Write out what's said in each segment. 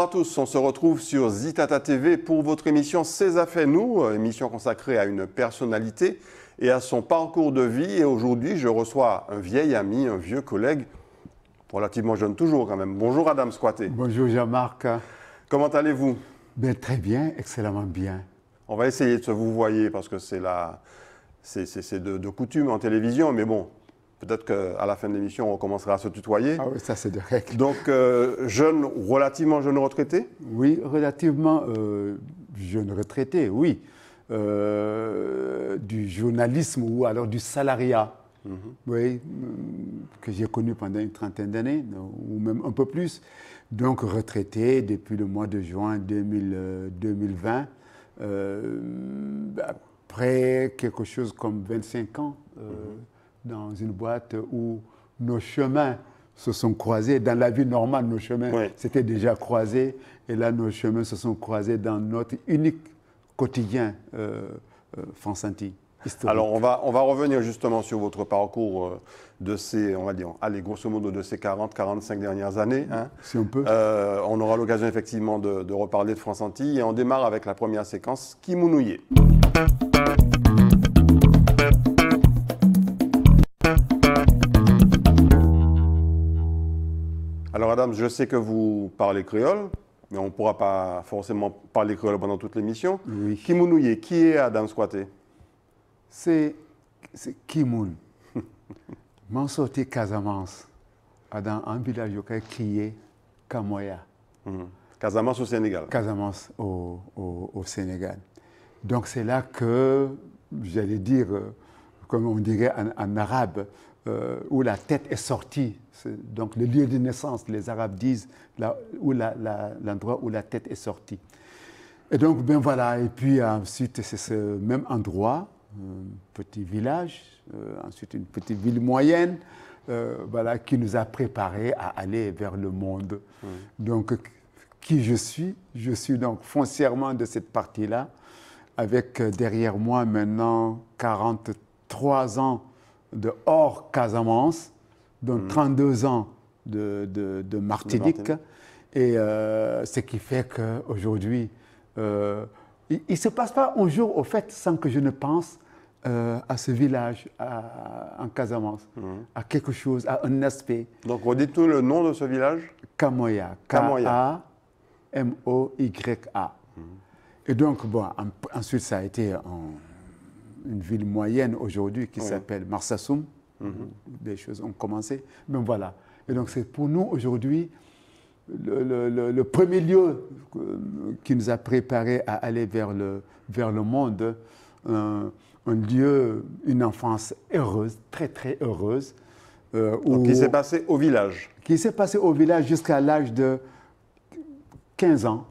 à tous, on se retrouve sur Zitata TV pour votre émission C'est à fait nous, émission consacrée à une personnalité et à son parcours de vie. Et aujourd'hui, je reçois un vieil ami, un vieux collègue, relativement jeune toujours quand même. Bonjour Adam Squaté. Bonjour Jean-Marc. Comment allez-vous? Ben, très bien, excellemment bien. On va essayer de se vous voyer parce que c'est de coutume en télévision, mais bon, peut-être qu'à la fin de l'émission, on commencera à se tutoyer. Ah oui, ça c'est de règle. Donc, relativement jeune retraité? Oui, relativement jeune retraité, oui. Du journalisme ou alors du salariat, oui, que j'ai connu pendant une trentaine d'années, ou même un peu plus. Donc, retraité depuis le mois de juin 2020. Après quelque chose comme 25 ans, dans une boîte où nos chemins se sont croisés. Dans la vie normale, nos chemins s'étaient déjà croisés. Et là, nos chemins se sont croisés dans notre unique quotidien France-Antilles. Alors, on va revenir justement sur votre parcours de ces, on va dire, allez, grosso modo, de ces 40-45 dernières années. Hein. Si on peut. On aura l'occasion effectivement de reparler de France-Antilles. Et on démarre avec la première séquence, Kimounouye. Alors, Adam, je sais que vous parlez créole, mais on ne pourra pas forcément parler créole pendant toute l'émission. Oui. Kimounouye, qui est Adam Squaté? C'est Kimoun. M'en sorti Casamance, dans un village qui est Kamoya. Casamance au Sénégal. Casamance au Sénégal. Donc c'est là que, j'allais dire, comme on dirait en arabe, où la tête est sortie. Donc le lieu de naissance, les Arabes disent, l'endroit où la tête est sortie. Et donc, ben voilà, et puis ensuite c'est ce même endroit, un petit village, ensuite une petite ville moyenne, voilà, qui nous a préparés à aller vers le monde. Donc, qui je suis donc foncièrement de cette partie-là, avec derrière moi maintenant 43 ans de hors Casamance, donc 32 ans de Martinique. Et ce qui fait qu'aujourd'hui, il ne se passe pas un jour, au fait, sans que je ne pense à ce village en Casamance, à quelque chose, à un aspect. Donc, redites-nous le nom de ce village? Kamoya. K-A-M-O-Y-A. Et donc, bon, ensuite, ça a été une ville moyenne aujourd'hui qui s'appelle Marsassoum. Des choses ont commencé. Mais voilà. Et donc, c'est pour nous aujourd'hui le premier lieu qui nous a préparés à aller vers le monde. Un lieu, une enfance heureuse, très très heureuse. Qui s'est passé au village? Qui s'est passé au village jusqu'à l'âge de 15 ans.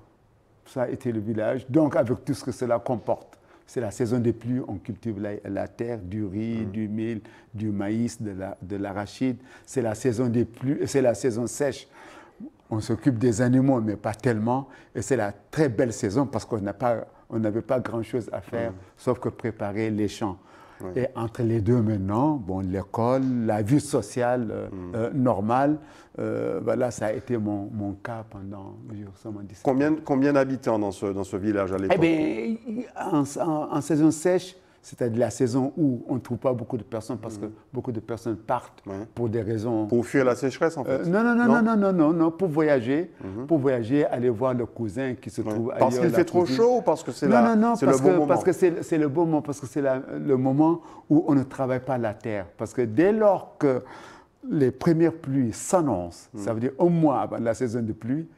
Ça a été le village. Donc, avec tout ce que cela comporte. C'est la saison des pluies, on cultive la terre, du riz, du mil, du maïs, de l'arachide. C'est la saison des pluies, c'est la saison sèche. On s'occupe des animaux, mais pas tellement. Et c'est la très belle saison parce qu'on n'avait pas grand-chose à faire, sauf que préparer les champs. Et entre les deux maintenant, bon, l'école, la vie sociale normale, voilà, ça a été mon cas pendant 17 ans. Combien d'habitants dans ce village à l'époque? Eh bien, en saison sèche, c'est-à-dire la saison où on ne trouve pas beaucoup de personnes parce que beaucoup de personnes partent pour des raisons... Pour fuir la sécheresse, en fait? Non, pour voyager, aller voir le cousin qui se trouve ailleurs. Parce qu'il fait trop chaud ou parce que c'est le bon moment? Parce que c'est le bon moment, parce que c'est le moment où on ne travaille pas la terre. Parce que dès lors que les premières pluies s'annoncent, ça veut dire un mois avant la saison de pluie,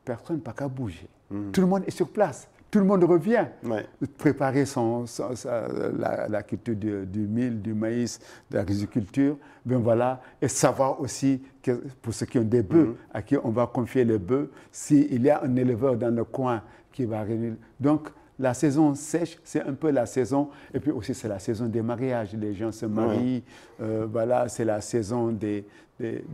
personne n'a pas qu'à bouger. Tout le monde est sur place. Tout le monde revient préparer la culture du mil, du maïs, de l'agriculture. Ben voilà, et savoir aussi que pour ceux qui ont des bœufs, à qui on va confier les bœufs, s'il y a un éleveur dans le coin qui va réunir. Donc, la saison sèche, c'est un peu la saison, et puis aussi c'est la saison des mariages. Les gens se marient, voilà, c'est la saison des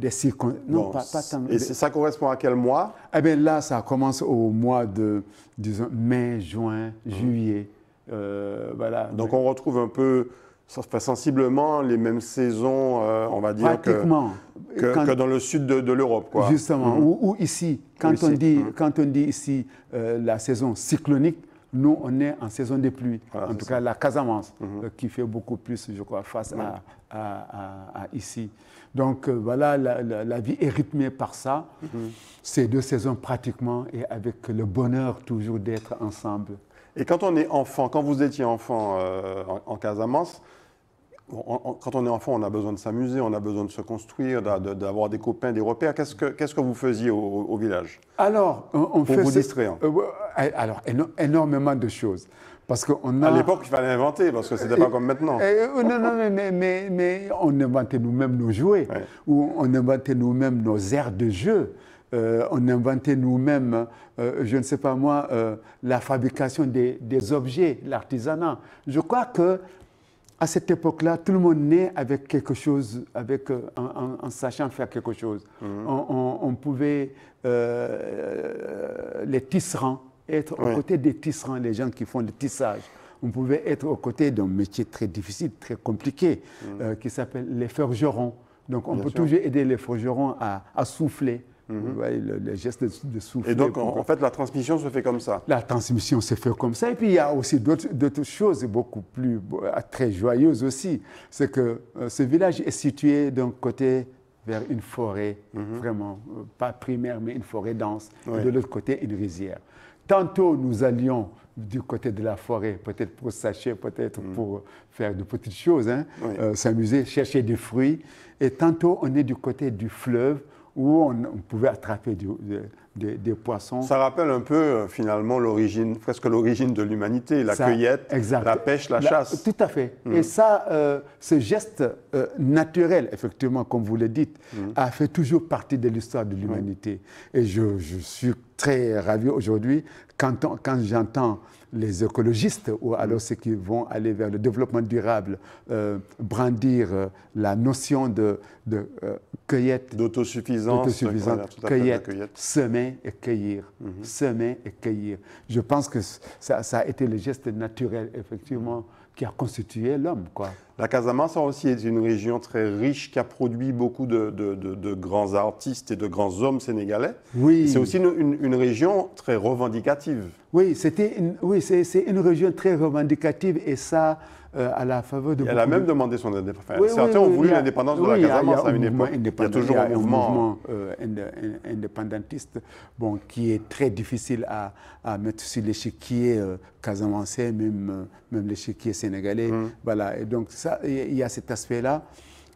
circonstances. Non, pas tant. Et ça correspond à quel mois? Eh bien là, ça commence au mois de, disons, mai, juin, juillet. Voilà. Donc on retrouve un peu Ça fait sensiblement les mêmes saisons, on va dire, pratiquement, que dans le sud de l'Europe, quoi. Justement, ou ici, quand on dit ici la saison cyclonique, nous, on est en saison de pluie. Voilà, en tout cas, la Casamance, qui fait beaucoup plus, je crois, face à ici. Donc, voilà, la vie est rythmée par ça. Ces 2 saisons pratiquement, et avec le bonheur toujours d'être ensemble. Et quand on est enfant, quand vous étiez enfant en Casamance, quand on est enfant, on a besoin de s'amuser, on a besoin de se construire, d'avoir des copains, des repères. Qu'est-ce que vous faisiez au village? Alors, on pour fait vous distraire. Alors, énormément de choses. Parce qu'on a... À l'époque, il fallait inventer, parce que ce n'était pas comme maintenant. Non, mais on inventait nous-mêmes nos jouets, ou on inventait nous-mêmes nos aires de jeu. On inventait nous-mêmes, je ne sais pas moi, la fabrication des objets, l'artisanat. Je crois que à cette époque-là, tout le monde naît avec quelque chose, en sachant faire quelque chose. On pouvait, les tisserands, être aux côtés des tisserands, les gens qui font le tissage. On pouvait être aux côtés d'un métier très difficile, très compliqué, qui s'appelle les forgerons. Donc on peut toujours aider les forgerons à souffler. Vous voyez, le geste de souffler. Et donc, en fait, la transmission se fait comme ça. La transmission se fait comme ça. Et puis, il y a aussi d'autres choses beaucoup plus, très joyeuses aussi. C'est que ce village est situé d'un côté vers une forêt, vraiment, pas primaire, mais une forêt dense. Et de l'autre côté, une rizière. Tantôt, nous allions du côté de la forêt, peut-être pour s'acheter, peut-être pour faire de petites choses, s'amuser, chercher des fruits. Et tantôt, on est du côté du fleuve, où on pouvait attraper des poissons. Ça rappelle un peu, finalement, presque l'origine de l'humanité, la cueillette, la pêche, la chasse. Tout à fait. Et ça, ce geste naturel, effectivement, comme vous le dites, a fait toujours partie de l'histoire de l'humanité. Et je suis très ravi aujourd'hui quand j'entends les écologistes, ou alors ceux qui vont aller vers le développement durable, brandir la notion de cueillette, d'autosuffisance, cueillette, semer et cueillir, semer et cueillir. Je pense que ça a été le geste naturel, effectivement, qui a constitué l'homme, quoi. La Casamance aussi est une région très riche qui a produit beaucoup de grands artistes et de grands hommes sénégalais. Oui. C'est aussi une région très revendicative. Oui, c'est une région très revendicative, et ça, à la faveur de... Elle a même demandé son indépendance. Certains ont voulu l'indépendance de la Casamance à une époque. Il y a toujours un mouvement indépendantiste, qui est très difficile à mettre sur l'échiquier casamançais, même l'échiquier sénégalais. Voilà. Et donc, ça, il y a cet aspect-là.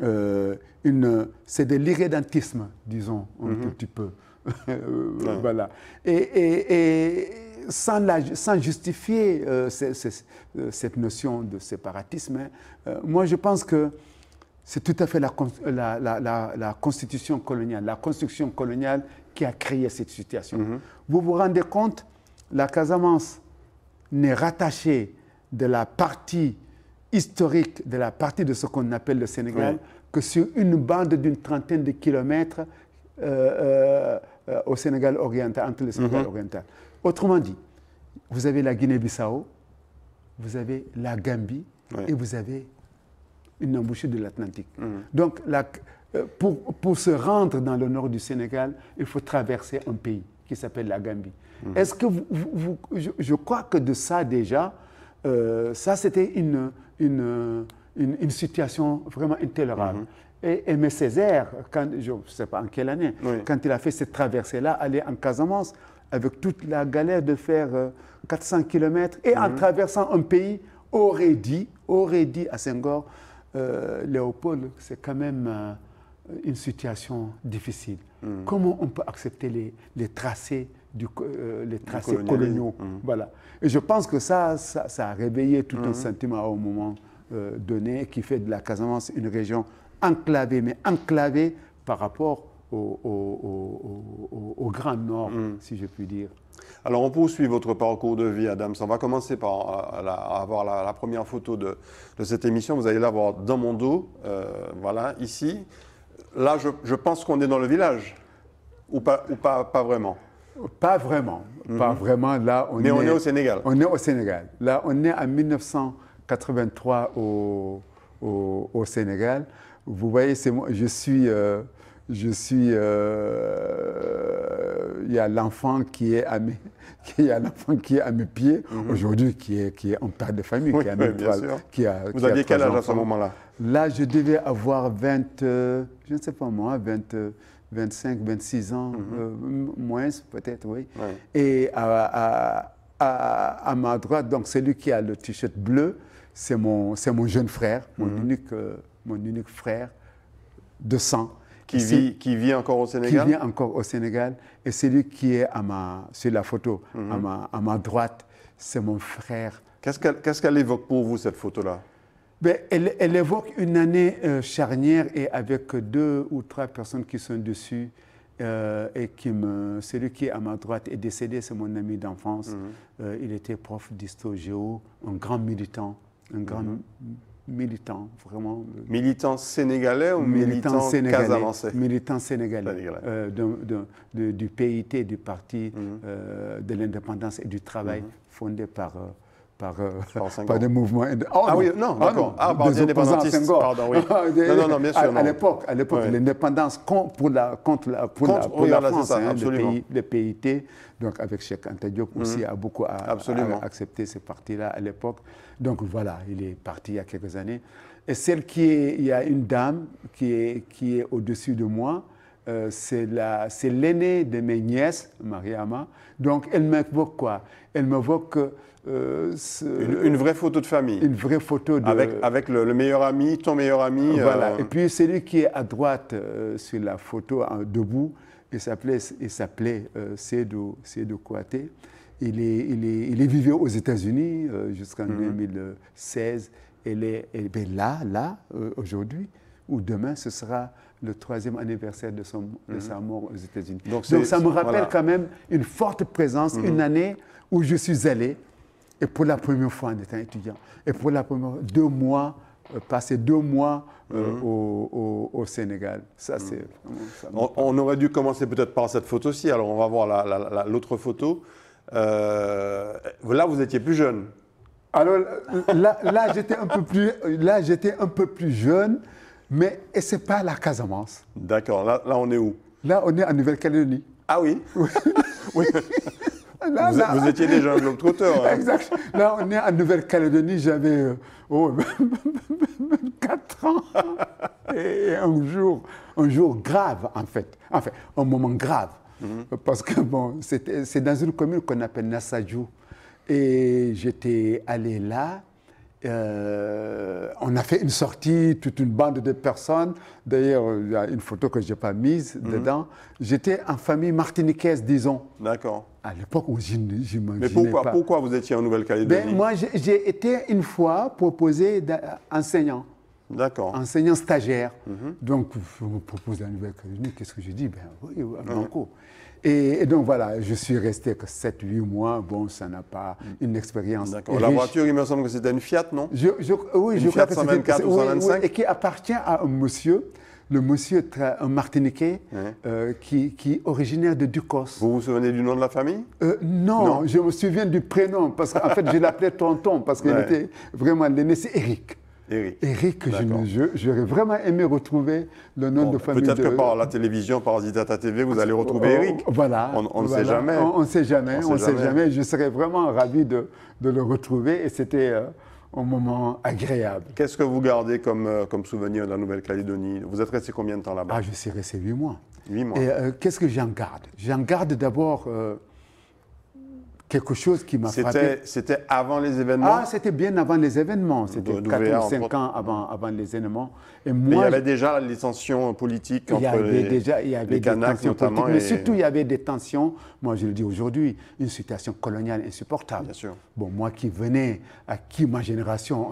C'est de l'irrédentisme, disons, un tout petit peu. Voilà. Et sans justifier cette notion de séparatisme, moi je pense que c'est tout à fait la constitution coloniale, la construction coloniale qui a créé cette situation. Vous vous rendez compte, la Casamance n'est rattachée de la partie historique, de la partie de ce qu'on appelle le Sénégal, que sur une bande d'une trentaine de kilomètres au Sénégal oriental, entre le Sénégal oriental. Autrement dit, vous avez la Guinée-Bissau, vous avez la Gambie, et vous avez une embouchure de l'Atlantique. Donc, pour se rendre dans le nord du Sénégal, il faut traverser un pays qui s'appelle la Gambie. Est-ce que je crois que de ça déjà, ça c'était une situation vraiment intolérable. Et Aimé Césaire, je ne sais pas en quelle année, quand il a fait cette traversée-là, aller en Casamance, avec toute la galère de faire 400 km, et en traversant un pays, aurait dit à Senghor, Léopold, c'est quand même une situation difficile. Comment on peut accepter les tracés, les tracés coloniaux? Voilà. Et je pense que ça a réveillé tout un sentiment au moment donné, qui fait de la Casamance une région enclavée, mais enclavée par rapport au Grand Nord, si je puis dire. Alors, on poursuit votre parcours de vie, Adams. On va commencer par avoir la première photo de cette émission. Vous allez la voir dans mon dos, voilà, ici. Là, je pense qu'on est dans le village, ou pas vraiment? Pas vraiment, pas vraiment. Là, on est au Sénégal. On est au Sénégal. Là, on est en 1983 au au Sénégal. Vous voyez, c'est moi, il y a l'enfant qui est à mes, il y a l'enfant qui est à mes pieds aujourd'hui, qui est un père de famille, Oui, qui a, oui, bien sûr. Vous qui a aviez quel 3 âge à ce enfants. moment-là? Là, je devais avoir 20, je ne sais pas moi, 25, 26 ans, moins peut-être, oui. Ouais. Et à ma droite, donc celui qui a le t-shirt bleu, c'est mon jeune frère, mon unique frère de sang. Qui vit encore au Sénégal? Qui vit encore au Sénégal. Et celui qui est sur la photo, à ma droite, c'est mon frère. Qu'est-ce qu'elle évoque pour vous, cette photo-là? Ben, elle évoque une année charnière et avec 2 ou 3 personnes qui sont dessus. Et celui qui est à ma droite est décédé, c'est mon ami d'enfance. Il était prof d'histo-géo, un grand militant, militant, vraiment. Militant sénégalais ou militant casamançais? Militant sénégalais. Du PIT, du Parti de l'indépendance et du travail, fondé par des mouvements. Ah oui, non, d'accord. Ah, par des indépendantistes, pardon, oui. Non, bien sûr. À l'époque, oui. L'indépendance pour la France, ça, le PIT, donc avec Cheikh Anta Diop aussi a beaucoup accepté ce parti-là à l'époque. Donc voilà, il est parti il y a quelques années. Et il y a une dame qui est au-dessus de moi. C'est l'aînée de mes nièces, Mariama. Donc elle m'évoque quoi? Elle m'évoque une vraie photo de famille. Une vraie photo de... Avec le meilleur ami, ton meilleur ami. Voilà. Et puis celui qui est à droite sur la photo, debout, il s'appelait Seydou Kouaté. Il vivait aux États-Unis jusqu'en 2016. Et là, aujourd'hui, ou demain, ce sera le 3e anniversaire de sa mort aux États-Unis. Donc ça me rappelle quand même une forte présence, une année où je suis allé, et pour la première fois en étant étudiant, et pour la première fois, 2 mois, passer 2 mois au Sénégal. Ça, c'est... On aurait dû commencer peut-être par cette photo-ci. Alors, on va voir l'autre photo. Là, vous étiez plus jeune. Alors, là j'étais un peu plus jeune, mais ce n'est pas la Casamance. D'accord. Là, on est où? Là, on est en Nouvelle-Calédonie. Ah oui? Oui. Vous étiez déjà un globe-trotteur. Hein. Exact. Là, on est en Nouvelle-Calédonie. J'avais 4 ans. Et un jour grave, en fait. Enfin, un moment grave. Parce que, bon, c'est dans une commune qu'on appelle Nassadjou. Et j'étais allé là. On a fait une sortie, toute une bande de personnes. D'ailleurs, il y a une photo que je n'ai pas mise dedans. J'étais en famille martiniquaise, disons. D'accord. À l'époque où j'imaginais Mais pourquoi vous étiez en Nouvelle-Calédonie? Moi, j'ai été une fois proposé enseignant. D'accord. Enseignant stagiaire. Donc, je me propose la Nouvelle-Calédonie. Qu'est-ce que je dis? Oui, à Banco. Et donc voilà, je suis resté que 7-8 mois. Bon, ça n'a pas une expérience. D'accord. La voiture, il me semble que c'était une Fiat, non? Oui, je crois que c'était une Fiat 124 ou 125. Et qui appartient à un monsieur, un Martiniquais, qui est originaire de Ducos. Vous vous souvenez du nom de la famille? Non, je me souviens du prénom, parce qu'en fait, je l'appelais tonton, parce qu'il était vraiment l'aîné, c'est Eric. Eric, j'aurais vraiment aimé retrouver le nom de famille. Peut-être que par la télévision, par Zitata TV, vous allez retrouver Eric. Voilà. On ne sait jamais. On ne sait jamais. Je serais vraiment ravi de le retrouver et c'était un moment agréable. Qu'est-ce que vous gardez comme souvenir de la Nouvelle-Calédonie? Vous êtes resté combien de temps là-bas? Je suis resté 8 mois. 8 mois. Et qu'est-ce que j'en garde? J'en garde d'abord... quelque chose qui m'a frappé. C'était avant les événements? C'était bien avant les événements. C'était 4 ou 5 ans avant les événements. Et moi, mais il y avait déjà les tensions politiques entre les Kanaks notamment. Mais surtout, il y avait des tensions, moi je le dis aujourd'hui, une situation coloniale insupportable. Bien sûr. Bon, moi qui venais, à qui ma génération,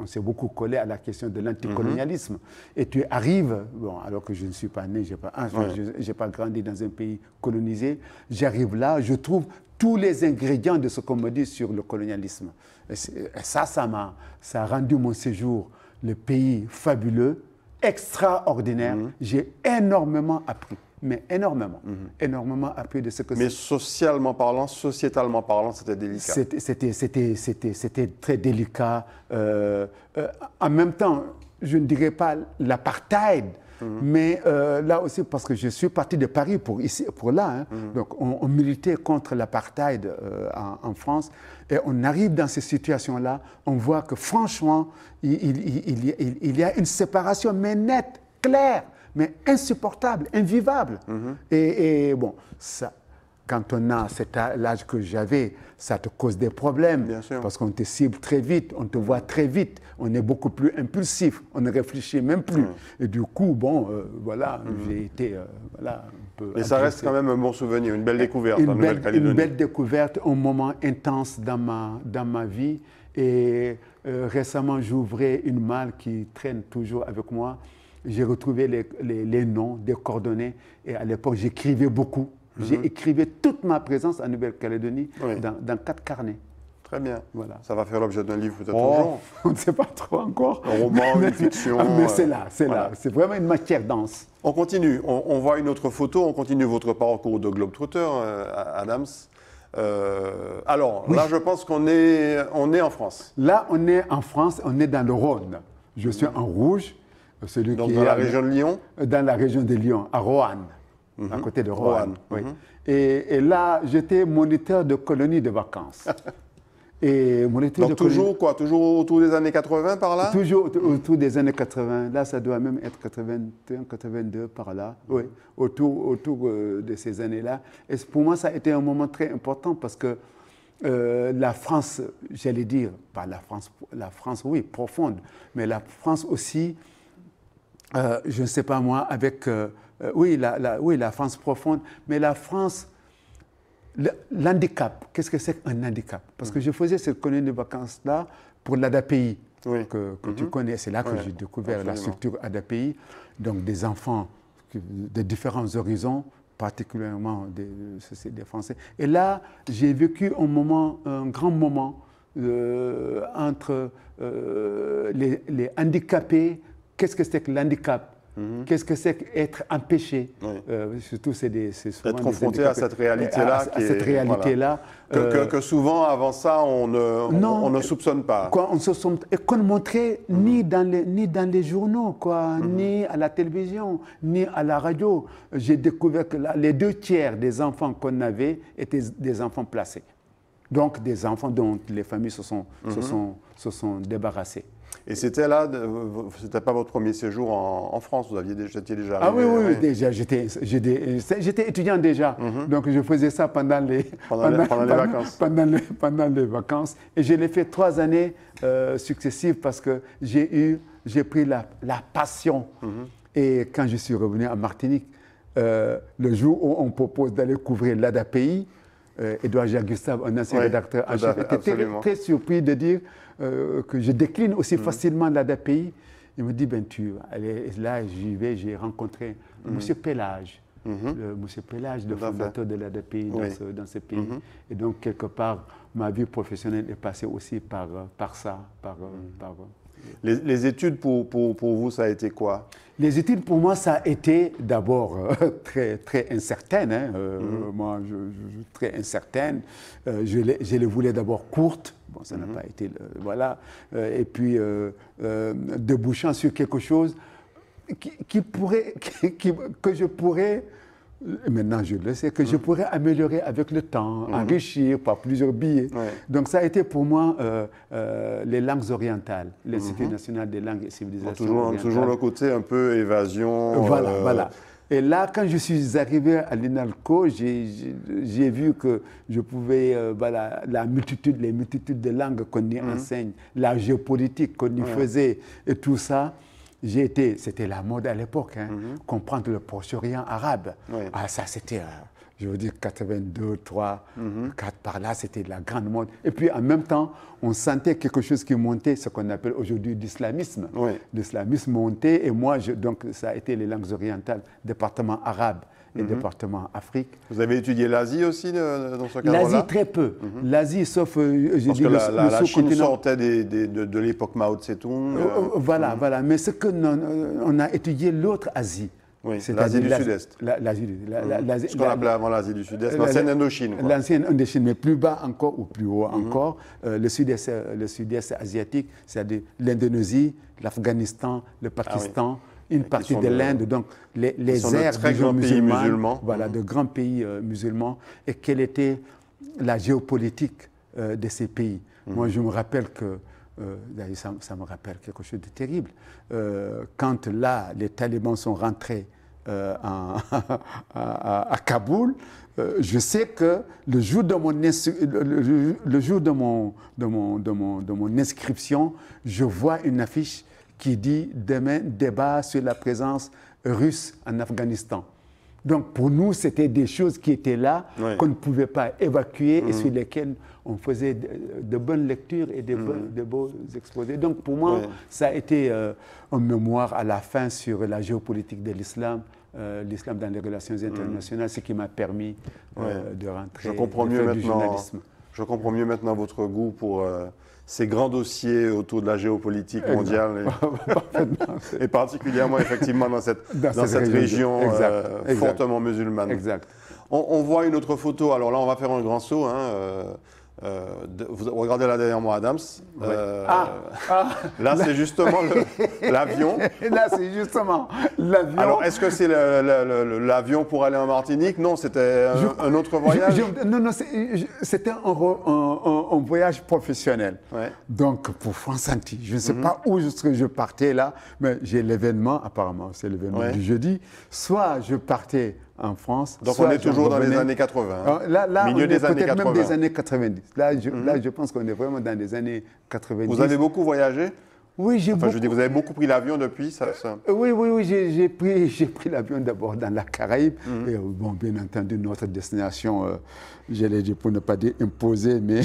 on s'est beaucoup collé à la question de l'anticolonialisme. Et tu arrives, alors que je ne suis pas né, je n'ai pas grandi dans un pays colonisé, j'arrive là, je trouve tous les ingrédients de ce qu'on me dit sur le colonialisme. Et ça a rendu mon séjour, le pays fabuleux, extraordinaire. J'ai énormément appris. mais énormément. Énormément à plus de ce que Mais socialement parlant, sociétalement parlant, c'était délicat. C'était très délicat. En même temps, je ne dirais pas l'apartheid, mais là aussi, parce que je suis parti de Paris pour là, donc on militait contre l'apartheid en France, et on arrive dans ces situations-là, on voit que franchement, il y a une séparation, mais nette, claire, mais insupportable, invivable. Et bon, ça, quand on a l'âge que j'avais, ça te cause des problèmes. Bien sûr. Parce qu'on te cible très vite, on te voit très vite, on est beaucoup plus impulsif, on ne réfléchit même plus. Et du coup, bon, voilà, j'ai été voilà, un peu... Mais ça reste quand même un bon souvenir, une belle découverte en Nouvelle-Calédonie. Une belle découverte, un moment intense dans ma vie. Et récemment, j'ouvrais une malle qui traîne toujours avec moi. J'ai retrouvé les noms, des coordonnées. Et à l'époque, j'écrivais beaucoup. J'ai écrivé toute ma présence en Nouvelle-Calédonie dans 4 carnets. Très bien. Voilà. Ça va faire l'objet d'un livre peut-être un jour. On ne sait pas trop encore. Un roman, une fiction. Mais c'est là, voilà. C'est vraiment une matière dense. On continue. On voit une autre photo. On continue votre parcours de Globetrotter, Adams. Alors, là, je pense qu'on est en France. Là, on est en France, on est dans le Rhône. Je suis en rouge. Donc, dans la région de Lyon? Dans la région de Lyon, à Roanne. À côté de Roanne. Oui. Et là, j'étais moniteur de colonie de vacances. Donc toujours quoi? Toujours autour des années 80 par là? Toujours autour des années 80. Là, ça doit même être 81, 82 par là. Oui, autour de ces années-là. Et pour moi, ça a été un moment très important parce que la France, j'allais dire, pas la France, oui, profonde, mais la France aussi, je ne sais pas moi, avec... oui, la France profonde, mais la France, l'handicap, qu'est-ce que c'est qu'un handicap? Parce que je faisais cette colonie de vacances-là pour l'ADAPI, que tu connais, c'est là que j'ai découvert la structure ADAPI, donc des enfants de différents horizons, particulièrement des Français. Et là, j'ai vécu un grand moment entre les handicapés. Qu'est-ce que c'est que l'handicap? Qu'est-ce que c'est qu'être empêché? Surtout, c'est souvent être confronté à cette réalité-là. Que souvent, avant ça, on ne soupçonne pas. On et qu'on ne montrait ni dans les journaux, ni à la télévision, ni à la radio. J'ai découvert que là, les 2 tiers des enfants qu'on avait étaient des enfants placés. Donc, des enfants dont les familles se sont débarrassées. Et c'était là, c'était pas votre premier séjour en France, vous étiez déjà arrivé? Ah oui, oui. Déjà, j'étais étudiant déjà, donc je faisais ça pendant les vacances. Pendant les vacances. Et je l'ai fait 3 années successives parce que j'ai pris la passion. Et quand je suis revenu à Martinique, le jour où on propose d'aller couvrir l'ADAPI, Édouard Jacques-Gustave, un ancien rédacteur en chef, était très surpris de dire que je décline aussi facilement l'ADAPI. Il me dit, là, j'y vais, j'ai rencontré M. Pélage, M. Pélage, le fondateur de l'ADAPI dans ce pays. Et donc, quelque part, ma vie professionnelle est passée aussi par ça. Les études, pour vous, ça a été quoi? Les études, pour moi, ça a été d'abord très, très incertaine. Moi, très incertaine. Je les voulais d'abord courtes. Bon, ça n'a pas été... voilà. Et puis, débouchant sur quelque chose que je pourrais... Maintenant, je le sais, que je pourrais améliorer avec le temps, enrichir par plusieurs billets. Donc, ça a été pour moi les langues orientales, l'Institut national des langues et civilisations orientales. Toujours le côté un peu évasion. Voilà. Et là, quand je suis arrivé à l'INALCO, j'ai vu que je pouvais, les multitudes de langues qu'on y enseigne, la géopolitique qu'on y faisait et tout ça. C'était la mode à l'époque, comprendre le Proche-Orient arabe. Ah, ça, c'était, je veux dire, 82, 3, 4 par là, c'était la grande mode. Et puis, en même temps, on sentait quelque chose qui montait, ce qu'on appelle aujourd'hui l'islamisme. L'islamisme montait, et moi, donc, ça a été les langues orientales, département arabe et département Afrique. Vous avez étudié l'Asie aussi dans ce cadre-là? L'Asie, très peu. L'Asie, sauf, parce que la Chine sortait de l'époque Mao Tse-tung. Voilà. Mais ce que on a étudié l'autre Asie, Oui, l'Asie du Sud-Est. Ce qu'on appelait avant l'Asie du Sud-Est, l'ancienne Indochine. L'ancienne Indochine, mais plus bas encore ou plus haut encore. Le Sud-Est asiatique, c'est-à-dire l'Indonésie, l'Afghanistan, le Pakistan, une partie de l'Inde. Donc les aires musulmanes, voilà, de grands pays musulmans. Et quelle était la géopolitique de ces pays. Moi, je me rappelle que ça me rappelle quelque chose de terrible. Quand là, les talibans sont rentrés à Kaboul, je sais que le jour de mon inscription, je vois une affiche qui dit « Demain, débat sur la présence russe en Afghanistan ». Donc pour nous, c'était des choses qui étaient là, qu'on ne pouvait pas évacuer et sur lesquelles on faisait de bonnes lectures et de beaux exposés. Donc pour moi, ça a été un mémoire à la fin sur la géopolitique de l'islam, l'islam dans les relations internationales, ce qui m'a permis de rentrer du journalisme. Je comprends mieux maintenant votre goût pour ces grands dossiers autour de la géopolitique mondiale et particulièrement effectivement dans cette région fortement musulmane. Exact. On voit une autre photo, alors là on va faire un grand saut. Vous regardez là derrière moi, Adams. Là, c'est justement l'avion. Là, c'est justement l'avion. Alors, est-ce que c'est l'avion pour aller en Martinique? Non, c'était un autre voyage. Non, c'était un voyage professionnel. Donc, pour France Antilles. Je ne sais pas où je partais là, mais j'ai l'événement, apparemment, c'est l'événement du jeudi. Soit je partais en France. Donc on est toujours dans les années 80. Là, milieu des années 80. Même des années 90. Là, je pense qu'on est vraiment dans les années 90. Vous avez beaucoup voyagé? Oui, j'ai beaucoup. Je dis, vous avez beaucoup pris l'avion depuis ça. Oui, j'ai pris l'avion d'abord dans la Caraïbe. Et bon, bien entendu, notre destination, j'allais dire pour ne pas dire imposée, mais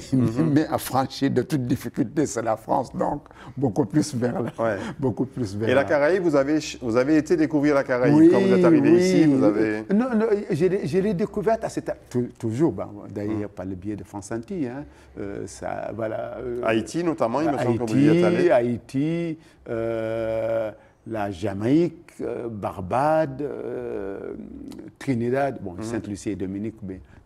affranchie de toute difficulté, c'est la France. Donc, beaucoup plus vers là. Beaucoup plus vers et la Caraïbe, vous avez été découvrir la Caraïbe quand vous êtes arrivé ici, vous avez... Non, je l'ai découverte à cette... Toujours, d'ailleurs, par le biais de France Antilles. Haïti, notamment, il me semble que vous y êtes allé. Haïti, la Jamaïque, Barbade, Trinidad, Sainte-Lucie et Dominique,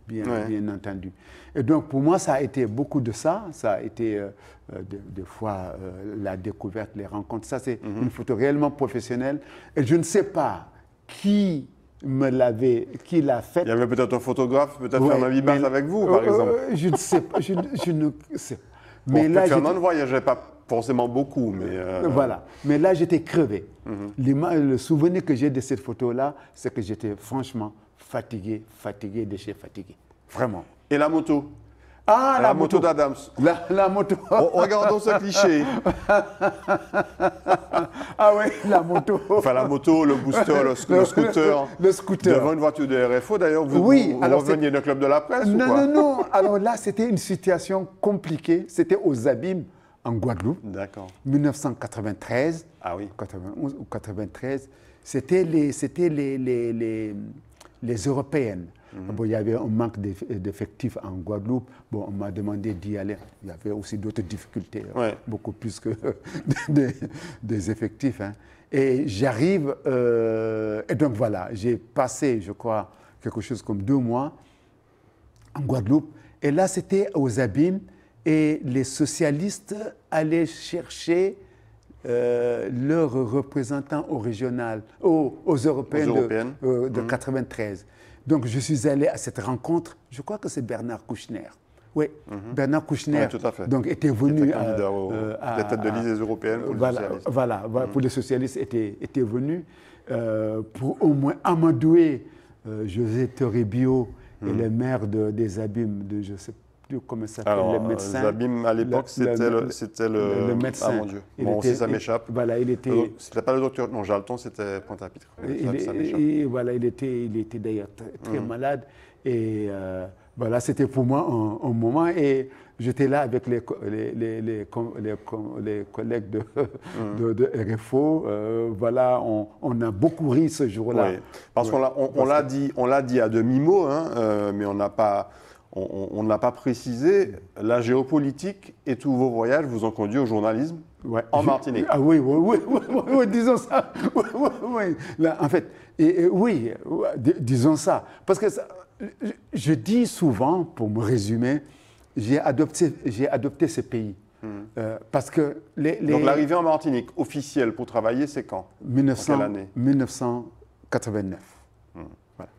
bien entendu. Et donc pour moi, ça a été beaucoup de ça. Ça a été des fois la découverte, les rencontres. Ça, c'est une photo réellement professionnelle. Et je ne sais pas qui l'a faite. Il y avait peut-être un photographe, peut-être Fernand Vibas avec vous, par exemple. Je ne sais pas. Je ne sais pas. Mais là, Fernand ne voyageait pas forcément beaucoup, mais... Voilà. Mais là, j'étais crevé. Le souvenir que j'ai de cette photo-là, c'est que j'étais franchement fatigué de chez fatigué. Vraiment. Et la moto? La moto d'Adams. La moto. Regardons ce cliché. La moto. Enfin, la moto, le booster, le scooter. Le scooter. Devant une voiture de RFO, d'ailleurs, vous reveniez d'un club de la presse ou quoi? Non. Alors là, c'était une situation compliquée. C'était aux Abîmes, en Guadeloupe. D'accord. 1993. Ah oui. 91 ou 93. C'était les Européennes. Bon, il y avait un manque d'effectifs en Guadeloupe. Bon, on m'a demandé d'y aller. Il y avait aussi d'autres difficultés, beaucoup plus que des effectifs. Et j'arrive, et donc voilà, j'ai passé, je crois, quelque chose comme 2 mois en Guadeloupe. Et là, c'était aux Abîmes, et les socialistes allaient chercher leurs représentants aux régionales, aux Européennes de 93. Donc, je suis allé à cette rencontre. Je crois que c'est Bernard Kouchner. Oui, Bernard Kouchner tout à fait. Donc, était venu à la tête de liste européenne pour les socialistes. Voilà, pour les socialistes, était venu pour au moins amadouer José Toribio et le maire des Abîmes, je ne sais plus comment ça s'appelle, le médecin. Les Abîmes, à l'époque, c'était le médecin. Ah mon Dieu, aussi ça m'échappe. Voilà, il était... C'était pas le docteur, non, Jalton, c'était Pointe-à-Pitre. Et voilà, il était d'ailleurs très malade. Et voilà, c'était pour moi un moment. Et j'étais là avec les collègues de RFO. Voilà, on a beaucoup ri ce jour-là. Oui, parce qu'on l'a dit à demi-mot, mais on n'a pas on ne l'a pas précisé, la géopolitique et tous vos voyages vous ont conduit au journalisme en Martinique. Ah oui, oui, disons ça. Oui. Là, en fait, oui, disons ça. Parce que je dis souvent, pour me résumer, j'ai adopté ce pays. Parce que Donc l'arrivée en Martinique officielle pour travailler, c'est quand? En quelle année? 1989. Voilà.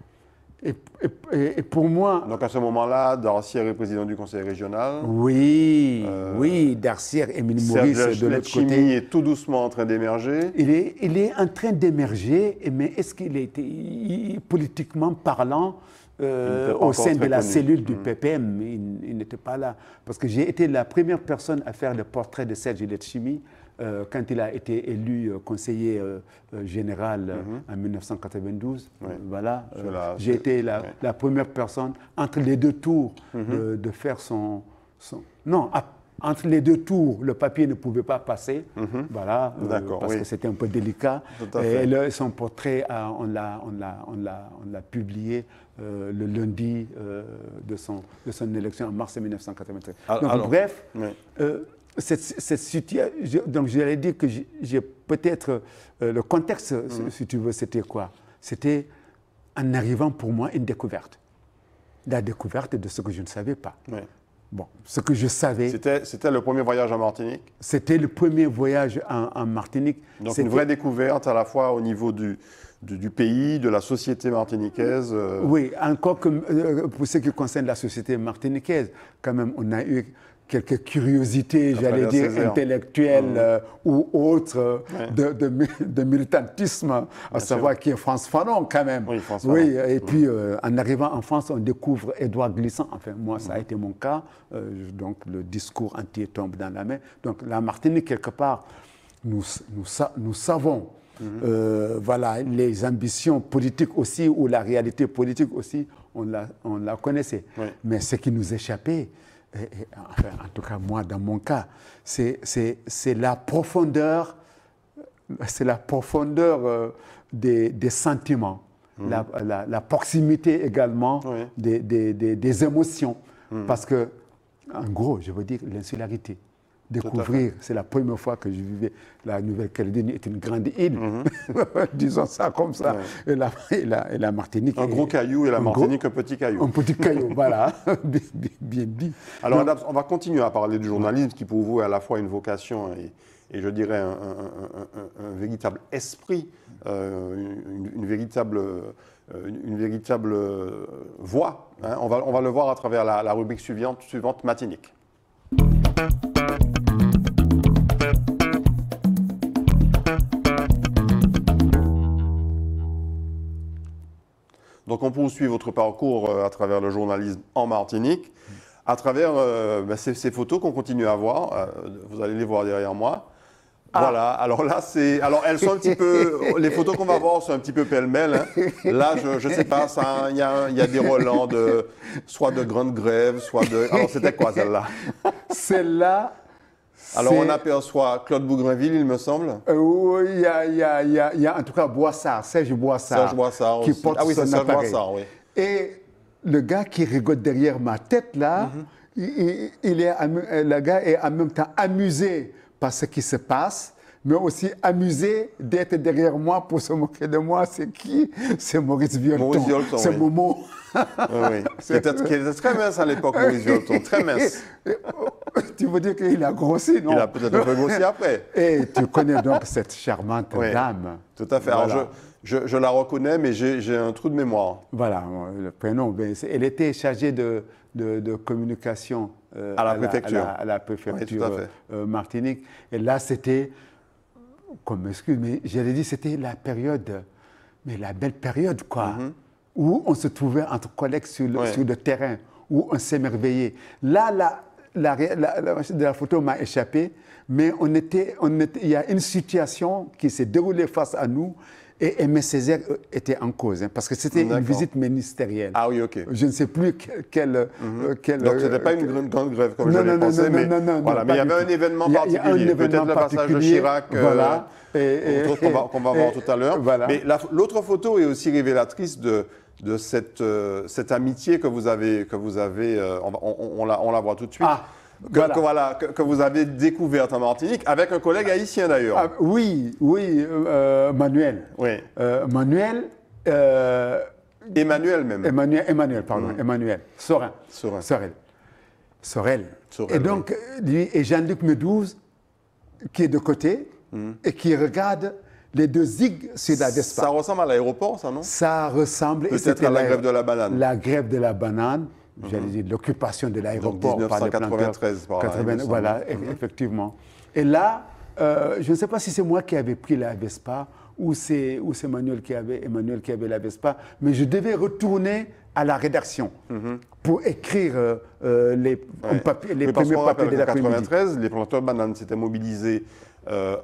Et pour moi... Donc à ce moment-là, Darcière est président du conseil régional. Oui, oui, Darcière, Émile Maurice de l'autre côté. Est tout doucement en train d'émerger. Il est en train d'émerger, mais est-ce qu'il était, politiquement parlant, au sein de la cellule du PPM, il n'était pas là. Parce que j'ai été la première personne à faire le portrait de Serge Letchimy quand il a été élu conseiller général en 1992. Voilà, j'ai été la première personne entre les deux tours de faire son... Non, entre les deux tours, le papier ne pouvait pas passer, voilà, parce que c'était un peu délicat. Et son portrait, on l'a publié le lundi de son élection en mars 1993. Donc, bref, cette situation, donc j'allais dire que j'ai peut-être le contexte, si tu veux, c'était quoi? C'était en arrivant pour moi une découverte. La découverte de ce que je ne savais pas. Bon, ce que je savais... C'était le premier voyage en Martinique? C'était le premier voyage en Martinique. Donc une vraie découverte à la fois au niveau du pays, de la société martiniquaise. Oui, encore que pour ce qui concerne la société martiniquaise, quand même, on a eu quelques curiosités, j'allais dire, intellectuelles ou autres de militantisme, à savoir qui est Frantz Fanon quand même. Oui, Frantz Fanon. Oui, et puis en arrivant en France, on découvre Édouard Glissant. Enfin, moi, ça a été mon cas. Donc, le discours entier tombe dans la main. Donc, la Martinique, quelque part, nous savons voilà, les ambitions politiques aussi, ou la réalité politique aussi, on la connaissait. Mais ce qui nous échappait, enfin, en tout cas moi dans mon cas, c'est la profondeur, des sentiments, la proximité également des émotions. Parce que, en gros, je veux dire l'insularité. Découvrir, c'est la première fois que je vivais. La Nouvelle-Calédonie est une grande île, disons ça comme ça. Et la Martinique. Un gros caillou et la Martinique un petit caillou. Un petit caillou, voilà, bien dit. Alors, on va continuer à parler du journalisme qui pour vous est à la fois une vocation et je dirais un véritable esprit, une véritable voix. Hein. On va le voir à travers la rubrique suivante, Martinique. Donc on poursuit votre parcours à travers le journalisme en Martinique, à travers ces photos qu'on continue à voir. Vous allez les voir derrière moi. Voilà, alors là, elles sont un petit peu, les photos qu'on va voir sont un petit peu pêle-mêle. Hein. Là, je ne sais pas, il y a des relents soit de grandes grèves, soit de... Alors, c'était quoi celle-là? Celle-là, alors, on aperçoit Claude Bougrainville, il me semble. Oui, il y a en tout cas Serge Boissard qui porte son appareil. Boissard, oui. Et le gars qui rigole derrière ma tête, là, le gars est en même temps amusé par ce qui se passe, mais aussi amusé d'être derrière moi pour se moquer de moi. C'est qui? C'est Maurice Violton. C'est Momo. Oui. C'était très mince à l'époque, Maurice Violton, très mince. Tu veux dire qu'il a grossi, non? Il a peut-être un peu grossi après. Et tu connais donc cette charmante dame. Tout à fait. Voilà. Alors, je la reconnais, mais j'ai un trou de mémoire. Voilà, le prénom. Elle était chargée de communication à la préfecture, oui, tout à fait. Martinique. Et là, c'était, comme excuse, mais j'allais dire, c'était la période, mais la belle période, quoi, où on se trouvait entre collègues sur le terrain, où on s'émerveillait. Là, la photo m'a échappé, mais il y a une situation qui s'est déroulée face à nous. Et Aimé Césaire était en cause, hein, parce que c'était une visite ministérielle. Ah oui, ok. Je ne sais plus quelle... Donc, ce n'était pas une grande grève, comme j'avais pensé, mais il y avait un événement particulier. Peut-être le passage de Chirac, qu'on va voir tout à l'heure. Voilà. Mais l'autre photo est aussi révélatrice de cette amitié que vous avez, on la voit tout de suite, Ah, voilà. que vous avez découverte en Martinique, avec un collègue haïtien d'ailleurs. Ah, oui, Manuel. Oui. Manuel. Emmanuel même. Emmanuel, pardon, Emmanuel. Sorel. Et donc, lui et Jean-Luc Medouze, qui est de côté, et qui regarde les deux zigues sur la Vespa. Ça ressemble à l'aéroport, ça, non? Ça ressemble. Peut-être à la grève de la banane. La grève de la banane, j'allais dire l'occupation de l'aéroport par les planteurs. 1993, par là. Voilà, effectivement. Et là, je ne sais pas si c'est moi qui avais pris la Vespa ou c'est Emmanuel qui avait la Vespa, mais je devais retourner à la rédaction pour écrire les premiers papiers de l'après-midi. En 1993, les planteurs de bananes s'étaient mobilisés,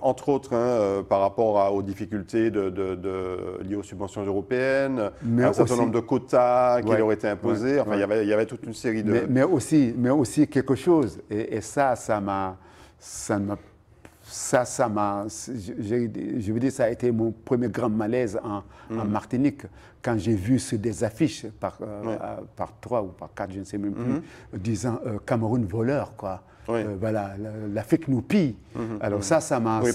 entre autres, par rapport aux difficultés liées aux subventions européennes, un certain nombre de quotas qui leur étaient imposés. Enfin, il y avait toute une série de... Mais aussi quelque chose, et ça m'a... Je veux dire, ça a été mon premier grand malaise en Martinique, quand j'ai vu sur des affiches par 3 ou par 4, je ne sais même plus, disant Cameroun voleur, quoi. Oui. Voilà, l'Afrique nous pille. Alors ça m'a... Oui,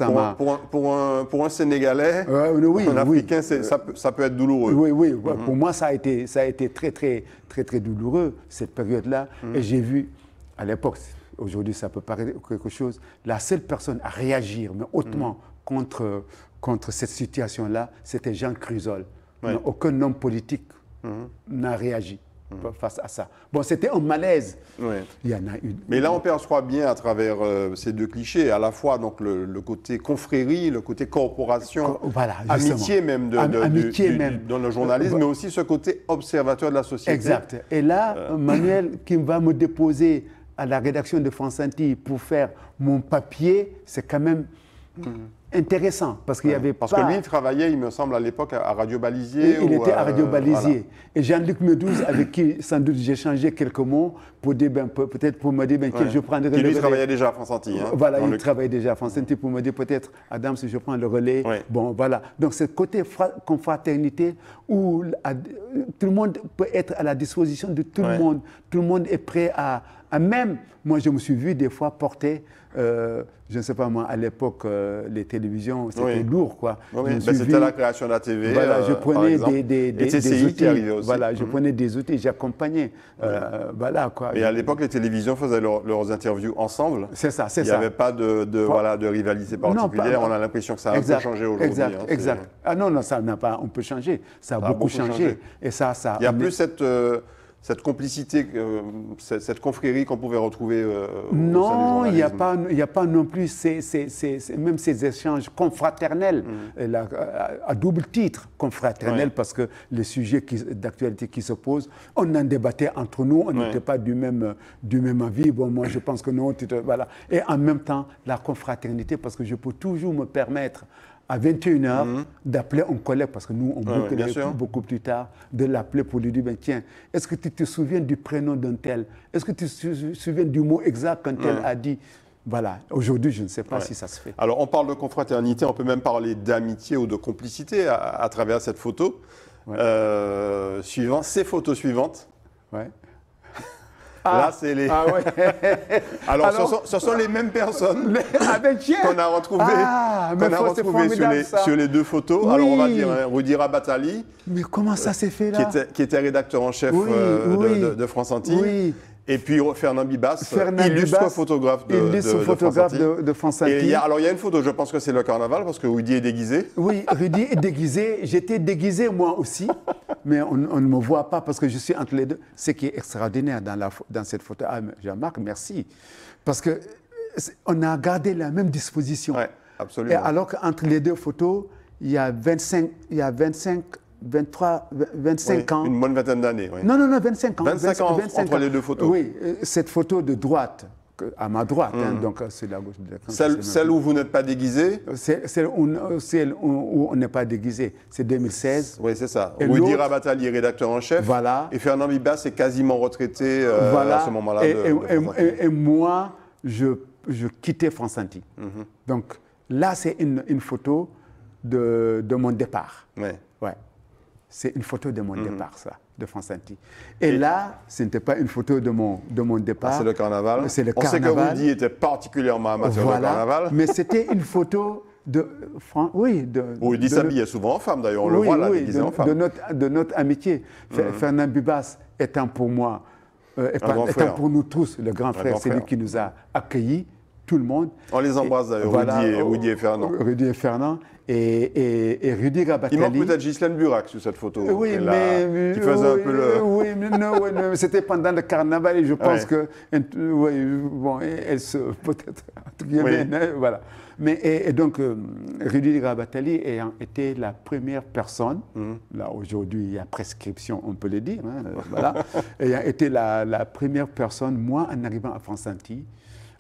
pour un Sénégalais, un Africain, ça peut être douloureux. Oui. Pour moi, ça a été très douloureux, cette période-là. Et j'ai vu, à l'époque, aujourd'hui ça peut paraître quelque chose, la seule personne à réagir, mais hautement contre cette situation-là, c'était Jean Chrysol. Aucun homme politique n'a réagi face à ça. Bon, c'était un malaise. Oui. Il y en a une. Mais là, on perçoit bien à travers ces deux clichés, à la fois donc, le côté confrérie, le côté corporation, voilà, amitié même dans le journalisme, mais aussi ce côté observateur de la société. Exact. Et là, Manuel, qui va me déposer à la rédaction de France Antille pour faire mon papier, c'est quand même intéressant, parce qu'il y avait Parce que lui, il travaillait, il me semble, à l'époque à Radio Balisier. Il était à Radio Balisier. Voilà. Et Jean-Luc Medouze, avec qui, sans doute, j'ai changé quelques mots pour dire, peut-être pour me dire, que je prendrai le relais. Lui travaillait déjà à France Antille. Voilà, il travaillait déjà à France Antille pour me dire, peut-être, Adam, si je prends le relais. Oui. Bon, voilà. Donc, ce côté confraternité où tout le monde peut être à la disposition de tout le monde. Tout le monde est prêt à même, moi, je me suis vu des fois porter, je ne sais pas moi, à l'époque, les télévisions, c'était lourd, quoi. Oui, c'était la création de la TV, voilà, je prenais des outils. Qui arrivait aussi. Voilà, je prenais des outils, j'accompagnais. Voilà, quoi. Et à l'époque, les télévisions faisaient leurs interviews ensemble. C'est ça. Il n'y avait pas de rivalité particulière. On a l'impression que ça a un peu changé aujourd'hui. Exact. Ah non, ça n'a pas, on peut changer. Ça a beaucoup changé. Et ça... Il n'y a plus cette complicité, cette confrérie qu'on pouvait retrouver non, il n'y a pas non plus même ces échanges confraternels, à double titre confraternels, parce que les sujets d'actualité qui se posent, on en débattait entre nous, on n'était pas du même avis. Bon, moi, je pense que non. Voilà. Et en même temps, la confraternité, parce que je peux toujours me permettre à 21h, d'appeler un collègue, parce que nous, on boucle beaucoup plus tard, de l'appeler pour lui dire, tiens, est-ce que tu te souviens du prénom d'un tel? Est-ce que tu te souviens du mot exact qu'un tel a dit? Voilà, aujourd'hui, je ne sais pas si ça se fait. Alors, on parle de confraternité, on peut même parler d'amitié ou de complicité à travers cette photo. Ces photos suivantes. Là, c'est les... Alors, ce sont les mêmes personnes qu'on a retrouvées sur les deux photos. Oui. Alors, on va dire Rudy Rabatali. Mais comment ça s'est fait là? Qui était rédacteur en chef de France Antille. Oui. Et puis Fernand Bibas, illustre photographe de France Antille. Alors, il y a une photo, je pense que c'est le carnaval, parce que Rudy est déguisé. Oui, Rudy est déguisé. J'étais déguisé moi aussi, mais on ne me voit pas parce que je suis entre les deux. Ce qui est extraordinaire dans cette photo, Jean-Marc, merci. Parce qu'on a gardé la même disposition. Oui, absolument. Et alors qu'entre les deux photos, il y a 25 ans. Une bonne vingtaine d'années, oui. Non, 25 ans. 25 ans entre les deux photos. Oui, cette photo de droite, à ma droite, donc c'est la gauche de l'écran. Celle où vous n'êtes pas déguisé? Celle où on n'est pas déguisé, c'est 2016. Oui, c'est ça. Rudy Rabatali est rédacteur en chef. Voilà. Et Fernand Bibas est quasiment retraité à ce moment-là. Et moi, je quittais France Antille. Donc là, c'est une photo de mon départ. Oui. Ouais. c'est une photo de mon départ, ça, de France Inti. Et là, ce n'était pas une photo de mon départ. C'est le carnaval. C'est le On carnaval. sait que Rudy était particulièrement amateur de carnaval. Mais c'était une photo de... Oui, Rudy s'habillait souvent en femme, d'ailleurs. On le voit là, déguisé en femme. De notre amitié. Fernand Bubas étant pour moi, étant pour nous tous, le grand frère, c'est lui qui nous a accueillis, tout le monde. On les embrasse d'ailleurs, Rudy et Fernand. Rudy et Fernand. Et Rudy Rabatali. Il manque peut-être Ghislaine Burac sur cette photo. Oui, mais... Qui faisait un peu le... Oui, mais non, c'était pendant le carnaval et je pense que... Oui, bon, elle se... Peut-être... Voilà. Mais, et donc, Rudy Rabatali ayant été la première personne, là aujourd'hui il y a prescription, on peut le dire, voilà, ayant été la première personne, moi en arrivant à France Inti,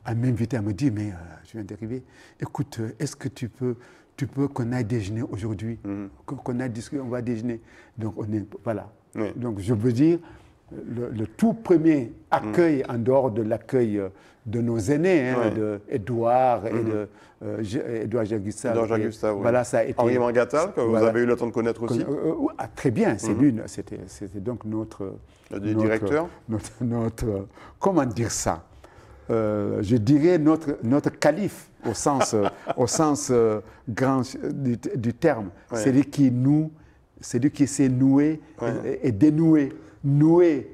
à m'inviter, à me dire, mais je viens d'arriver, écoute, est-ce que tu peux qu'on aille déjeuner aujourd'hui, qu'on aille discuter, on va déjeuner. Donc, voilà. Oui. Donc, je veux dire, le tout premier accueil, en dehors de l'accueil de nos aînés, de Édouard et de Édouard Jagustave. Voilà, ça a été... Henri Mangatal, que vous avez eu le temps de connaître aussi. Très bien, c'est lui, c'était donc notre... directeur. Notre comment dire ça, je dirais notre calife au sens grand du terme. Ouais. C'est lui qui s'est noué et dénoué, noué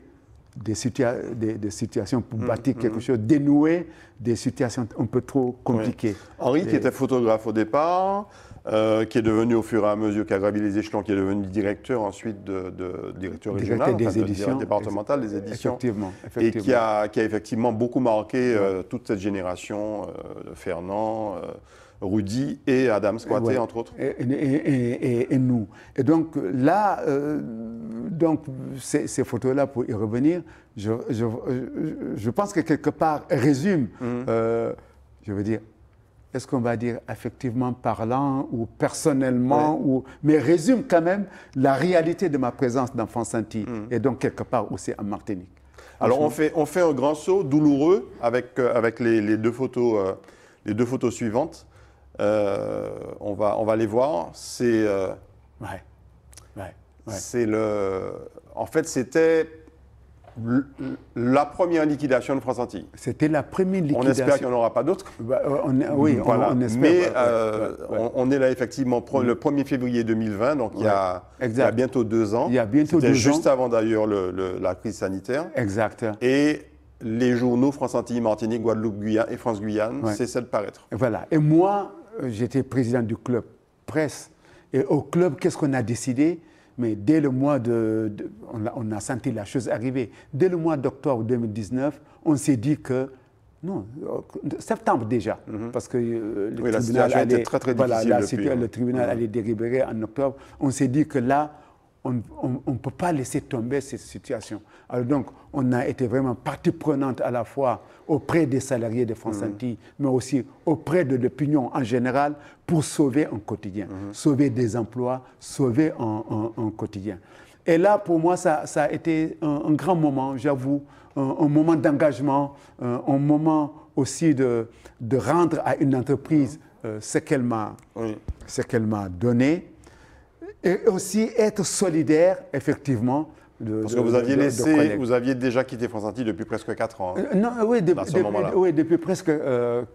des situations pour bâtir quelque chose, dénouer des situations un peu trop compliquées. Henri, qui était photographe au départ, qui est devenu au fur et à mesure qu'il a gravi les échelons, qui est devenu directeur ensuite directeur régional, des éditions, départemental des éditions, effectivement. Et qui a effectivement beaucoup marqué toute cette génération, Fernand, Rudy et Adam Squaté, entre autres. Et nous. Et donc là, ces photos-là, pour y revenir, je pense que quelque part résume, je veux dire, est-ce qu'on va dire affectivement parlant ou personnellement, mais résume quand même la réalité de ma présence dans France Inti et donc quelque part aussi en Martinique. Alors on fait un grand saut douloureux avec les deux photos suivantes. On va les voir. C'est en fait c'était la première liquidation de France Antilles. C'était la première liquidation. On espère qu'il n'y en aura pas d'autres. Oui, voilà. on espère. Mais on est là effectivement le 1er février 2020, donc il y a bientôt 2 ans. Il y a bientôt 2 ans. C'était juste avant d'ailleurs la crise sanitaire. Exact. Et les journaux France Antilles, Martinique, Guadeloupe, Guyane et France-Guyane cessaient de paraître. Voilà. Et moi, j'étais président du club presse. Et au club, qu'est-ce qu'on a décidé? Mais dès le mois on a senti la chose arriver. Dès le mois d'octobre 2019, on s'est dit que, non, septembre déjà, parce que le tribunal allait, très, très difficile le tribunal allait délibérer en octobre, on s'est dit que là, on ne peut pas laisser tomber cette situation. Alors donc, on a été vraiment partie prenante à la fois auprès des salariés de France Antilles, mais aussi auprès de l'opinion en général pour sauver un quotidien, sauver des emplois, sauver un quotidien. Et là, pour moi, ça a été un grand moment, j'avoue, un moment d'engagement, un moment aussi de rendre à une entreprise ce qu'elle m'a donné. Et aussi être solidaire, effectivement. Parce que vous aviez déjà quitté France Antilles depuis presque 4 ans. Oui, depuis presque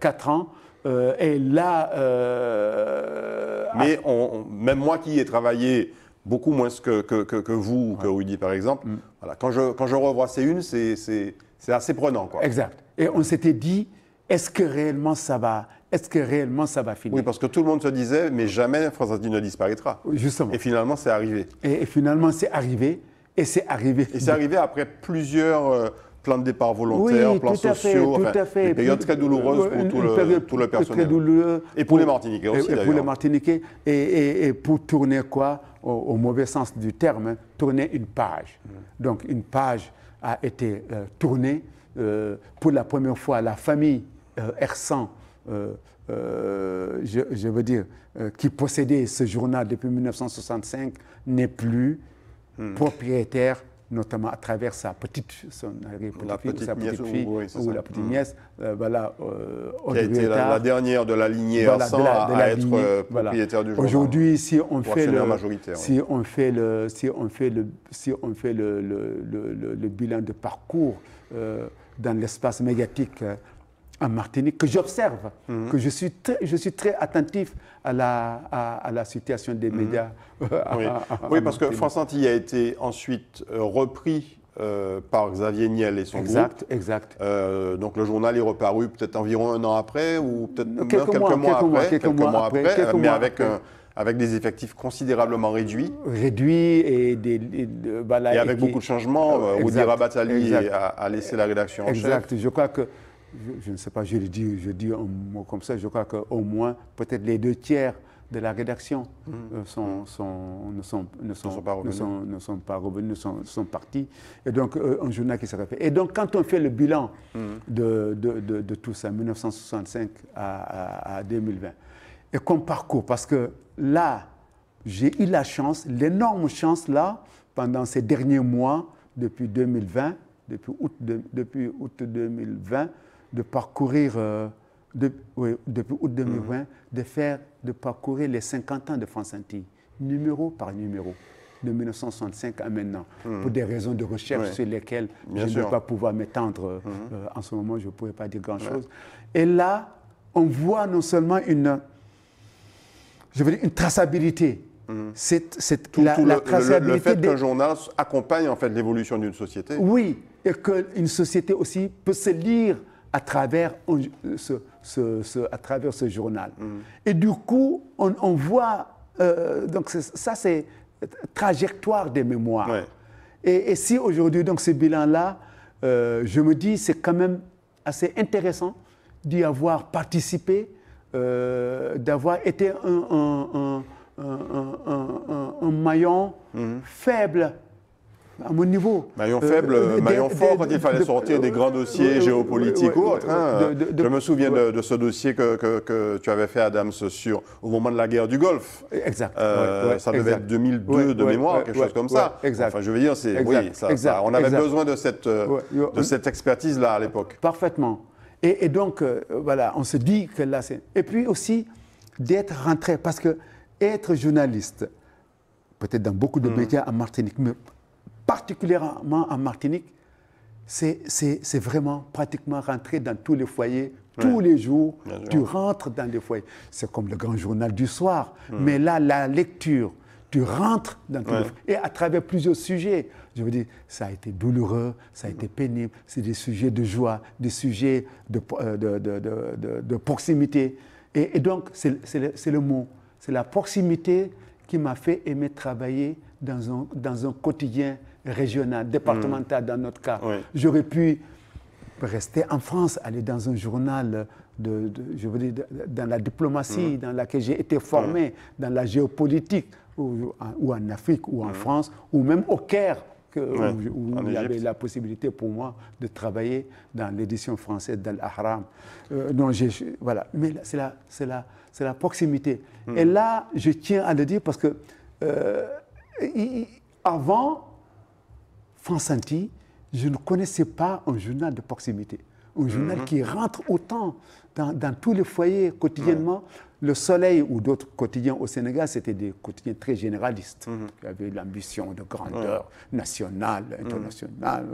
4 ans. Et là... Mais même moi qui ai travaillé beaucoup moins que vous, que Rudy par exemple, voilà, quand je revois ces unes, c'est assez prenant, quoi. Exact. Et on s'était dit, est-ce que réellement ça va finir? Oui, parce que tout le monde se disait, mais jamais France Antilles ne disparaîtra. Justement. Et finalement, c'est arrivé. Et finalement, c'est arrivé. Et c'est arrivé. Et c'est arrivé après plusieurs plans de départ volontaires, plans sociaux, des périodes très douloureuses pour tout le personnel. Très douloureux. Et pour les Martiniquais aussi, d'ailleurs. Pour les Martiniquais. Et pour tourner quoi, au mauvais sens du terme, tourner une page. Donc, une page a été tournée. Pour la première fois, la famille Ersan, je veux dire, qui possédait ce journal depuis 1965, n'est plus propriétaire notamment à travers sa petite fille ou la petite nièce, voilà, qui a été la dernière de la lignée voilà, Hersant à être propriétaire du journal. Aujourd'hui, si on fait le bilan de parcours dans l'espace médiatique en Martinique, que j'observe, que je suis très attentif à la situation des médias. Oui, parce que France Antilles a été ensuite repris par Xavier Niel et son groupe. Exact. Donc le journal est reparu peut-être environ un an après, ou peut-être quelques mois après, mais avec des effectifs considérablement réduits. Et avec beaucoup de changements. Oudi Rabatali a laissé la rédaction en chef. Exact. Je crois que, je ne sais pas, je dis un mot comme ça, je crois qu'au moins, peut-être les 2/3 de la rédaction ne sont pas revenus, sont partis. Et donc, un journal qui s'est refait. Et donc, quand on fait le bilan de tout ça, 1965 à 2020, et qu'on parcourt, parce que là, j'ai eu la chance, l'énorme chance là, pendant ces derniers mois, depuis 2020, depuis août 2020, de parcourir, depuis août 2020, de parcourir les 50 ans de France Antilles, numéro par numéro, de 1965 à maintenant, pour des raisons de recherche sur lesquelles je ne vais pas pouvoir m'étendre. En ce moment, je ne pourrais pas dire grand-chose. Et là, on voit non seulement une traçabilité. La traçabilité le fait qu'un journal accompagne en fait l'évolution d'une société. Oui, et qu'une société aussi peut se lire à travers ce journal. Et du coup, on voit, donc ça c'est trajectoire des mémoires. Ouais. Et si aujourd'hui, donc ce bilan-là, je me dis, c'est quand même assez intéressant d'y avoir participé, d'avoir été un maillon faible à mon niveau. Maillon faible, maillon fort quand il fallait sortir des grands dossiers géopolitiques ou autres. Je me souviens de ce dossier que tu avais fait, Adams, au moment de la guerre du Golfe. Exact. Ça devait être 2002 de mémoire, quelque chose comme ça. Exact. Enfin, je veux dire, on avait besoin de cette expertise-là à l'époque. Parfaitement. Et donc, voilà, on se dit que là, c'est... Et puis aussi, d'être rentré, parce que être journaliste, peut-être dans beaucoup de médias en Martinique, mais particulièrement en Martinique, c'est vraiment pratiquement rentrer dans tous les foyers, tous les jours, tu rentres dans les foyers. C'est comme le grand journal du soir, mais là, la lecture, tu rentres dans tous les foyers, et à travers plusieurs sujets. Je veux dire, ça a été douloureux, ça a été pénible, c'est des sujets de joie, des sujets de proximité. Et donc, c'est le mot, c'est la proximité qui m'a fait aimer travailler dans un quotidien régional, départemental dans notre cas. J'aurais pu rester en France, aller dans un journal, je veux dire, dans la diplomatie, dans laquelle j'ai été formé, dans la géopolitique, ou en Afrique, ou en France, ou même au Caire, où il y avait la possibilité pour moi de travailler dans l'édition française d'Al-Ahram. Voilà. Mais c'est la proximité. Et là, je tiens à le dire parce que avant France Antilles, je ne connaissais pas un journal de proximité. Un journal qui rentre autant dans tous les foyers quotidiennement. Le Soleil ou d'autres quotidiens au Sénégal, c'était des quotidiens très généralistes, qui avaient l'ambition de grandeur nationale, internationale.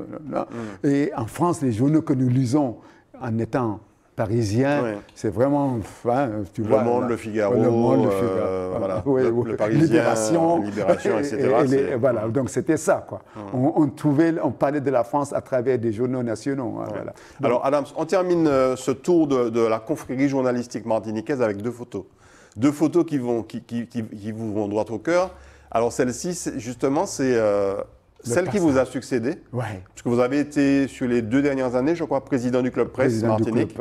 Et en France, les journaux que nous lisons en étant parisiens, c'est vraiment, tu vois... Le Monde, le Figaro, le Parisien, Libération, etc. Voilà, donc c'était ça, quoi. On parlait de la France à travers des journaux nationaux. Voilà. Alors, Adams, on termine ce tour de la confrérie journalistique martiniquaise avec deux photos. Deux photos qui vous vont droit au cœur. Alors, celle-ci, justement, c'est... celle qui vous a succédé, parce que vous avez été, sur les 2 dernières années, je crois, président du Club Presse Martinique,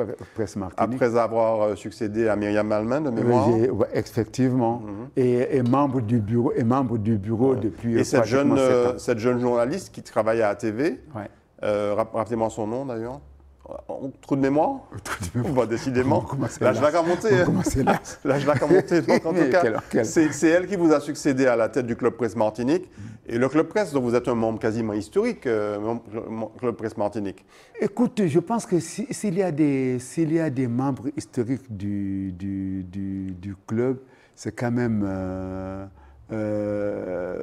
après avoir succédé à Myriam Malmain, de mémoire. Effectivement, et membre du bureau, depuis et cette jeune journaliste qui travaille à ATV, rappelez-moi son nom d'ailleurs. Trou de mémoire? Bah, décidément. Là, je l'ai qu'à monter. Là, je l'ai qu'à monter. Donc, en tout cas, c'est elle qui vous a succédé à la tête du Club Presse Martinique. Et le Club Presse, dont vous êtes un membre quasiment historique, Club Presse Martinique. Écoute, je pense que s'il y a des membres historiques du club, c'est quand même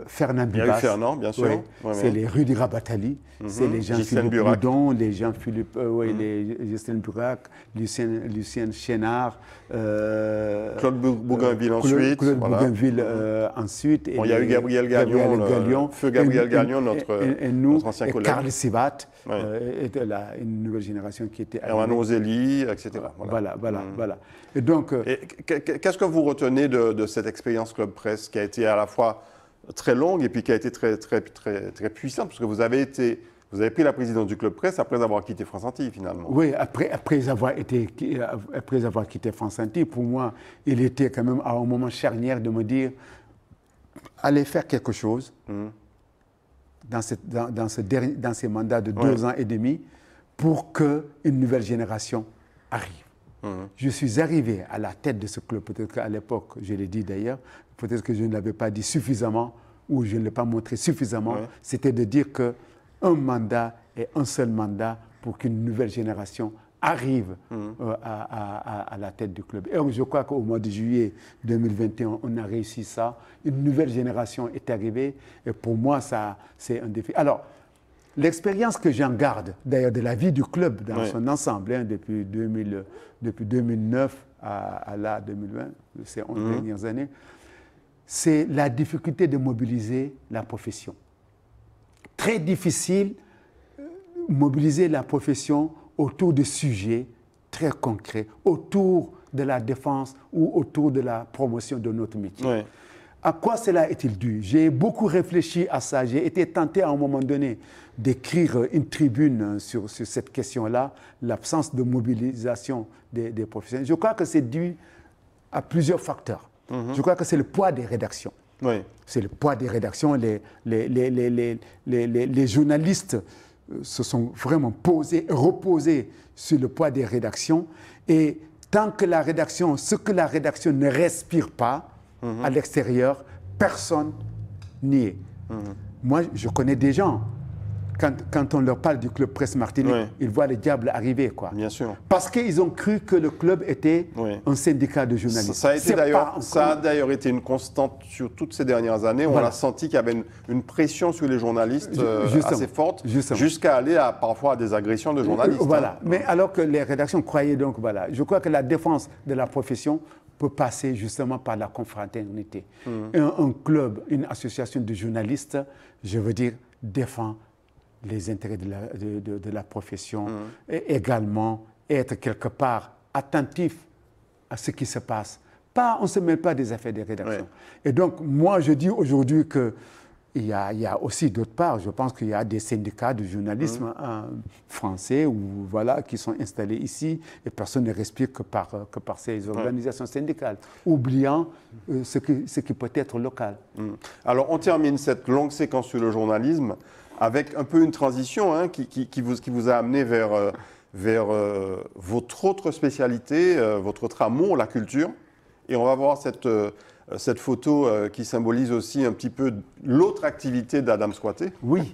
Fernand Bibas. Il y a eu Fernand, bien sûr. Oui. C'est les Rudy Rabatali, c'est les Jean-Philippe Boudon, les Jean-Philippe, les Justin Burac, Lucien Chénard. Claude Bougainville ensuite. Claude Bougainville ensuite. Il y a eu Gabriel Gagnon, feu Gabriel Gagnon, notre ancien collègue. Et Carl Sibat, une nouvelle génération qui était... Herman Ozeli, etc. Voilà. Et donc... Qu'est-ce que vous retenez de cette expérience Club Presse qui a été à la fois très longue et puis qui a été très puissante, parce que vous avez pris la présidence du Club Presse après avoir quitté France Inter, finalement. Oui, après avoir quitté France Inter, pour moi, il était quand même à un moment charnière de me dire, allez faire quelque chose dans ces mandats de 2 ans et demi pour qu'une nouvelle génération arrive. Je suis arrivé à la tête de ce club, peut-être qu'à l'époque, je l'ai dit d'ailleurs, peut-être que je ne l'avais pas dit suffisamment ou je ne l'ai pas montré suffisamment, c'était de dire qu'un mandat est un seul mandat pour qu'une nouvelle génération arrive à la tête du club. Et je crois qu'au mois de juillet 2021, on a réussi ça. Une nouvelle génération est arrivée et pour moi, ça, c'est un défi. Alors, l'expérience que j'en garde, d'ailleurs, de la vie du club dans son ensemble, depuis 2009 à là, 2020, ces 11 dernières années, c'est la difficulté de mobiliser la profession. Très difficile mobiliser la profession autour de sujets très concrets, autour de la défense ou autour de la promotion de notre métier. Oui. À quoi cela est-il dû? J'ai beaucoup réfléchi à ça. J'ai été tenté à un moment donné d'écrire une tribune sur cette question-là, l'absence de mobilisation des professionnels. Je crois que c'est dû à plusieurs facteurs. Je crois que c'est le poids des rédactions. Oui. C'est le poids des rédactions. Les journalistes se sont vraiment reposés sur le poids des rédactions. Et tant que ce que la rédaction ne respire pas à l'extérieur, personne n'y est. Moi, je connais des gens. Quand on leur parle du Club Presse Martinique, ils voient le diable arriver, quoi. Bien sûr. Parce qu'ils ont cru que le club était un syndicat de journalistes. Ça a d'ailleurs été une constante sur toutes ces dernières années. On a senti qu'il y avait une pression sur les journalistes assez forte, jusqu'à aller parfois à des agressions de journalistes. Voilà. Mais alors que les rédactions croyaient donc, voilà. Je crois que la défense de la profession peut passer justement par la confraternité. Un club, une association de journalistes, je veux dire, défend les intérêts de la profession et également être quelque part attentif à ce qui se passe. On ne se mêle pas des affaires des rédactions. Et donc, moi, je dis aujourd'hui qu'il y a aussi d'autre part, je pense qu'il y a des syndicats de journalisme français qui sont installés ici et personne ne respire que par ces organisations syndicales, oubliant ce qui peut être local. Alors, on termine cette longue séquence sur le journalisme avec un peu une transition qui vous a amené vers votre autre spécialité, votre autre amour, la culture. Et on va voir cette photo qui symbolise aussi un petit peu l'autre activité d'Adam Squaté. Oui.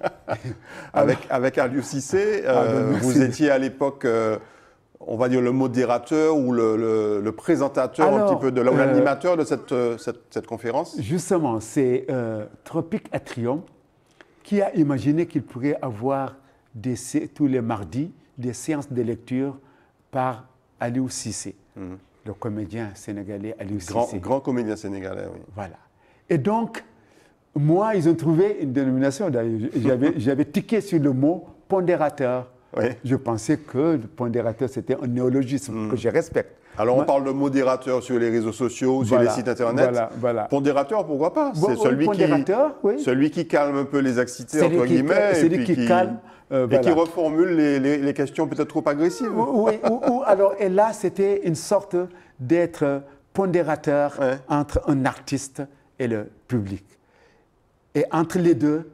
avec Aliou Cissé. Vous étiez à l'époque, on va dire, le modérateur ou le présentateur un petit peu ou l'animateur de cette conférence. Justement, c'est Tropique Atrium qui a imaginé qu'il pourrait avoir tous les mardis des séances de lecture par Aliou Cissé, le comédien sénégalais Aliou Cissé. Grand comédien sénégalais, oui. Voilà. Et donc, moi, ils ont trouvé une dénomination. J'avais tiqué sur le mot pondérateur. Oui. Je pensais que le pondérateur, c'était un néologisme que je respecte. Alors, on parle de modérateur sur les réseaux sociaux, sur les sites Internet. Voilà. Pondérateur, pourquoi pas? C'est celui qui calme un peu les excités, entre guillemets. C'est lui qui calme. Et qui reformule les questions peut-être trop agressives. Oui, et là, c'était une sorte d'être pondérateur entre un artiste et le public. Et entre les deux,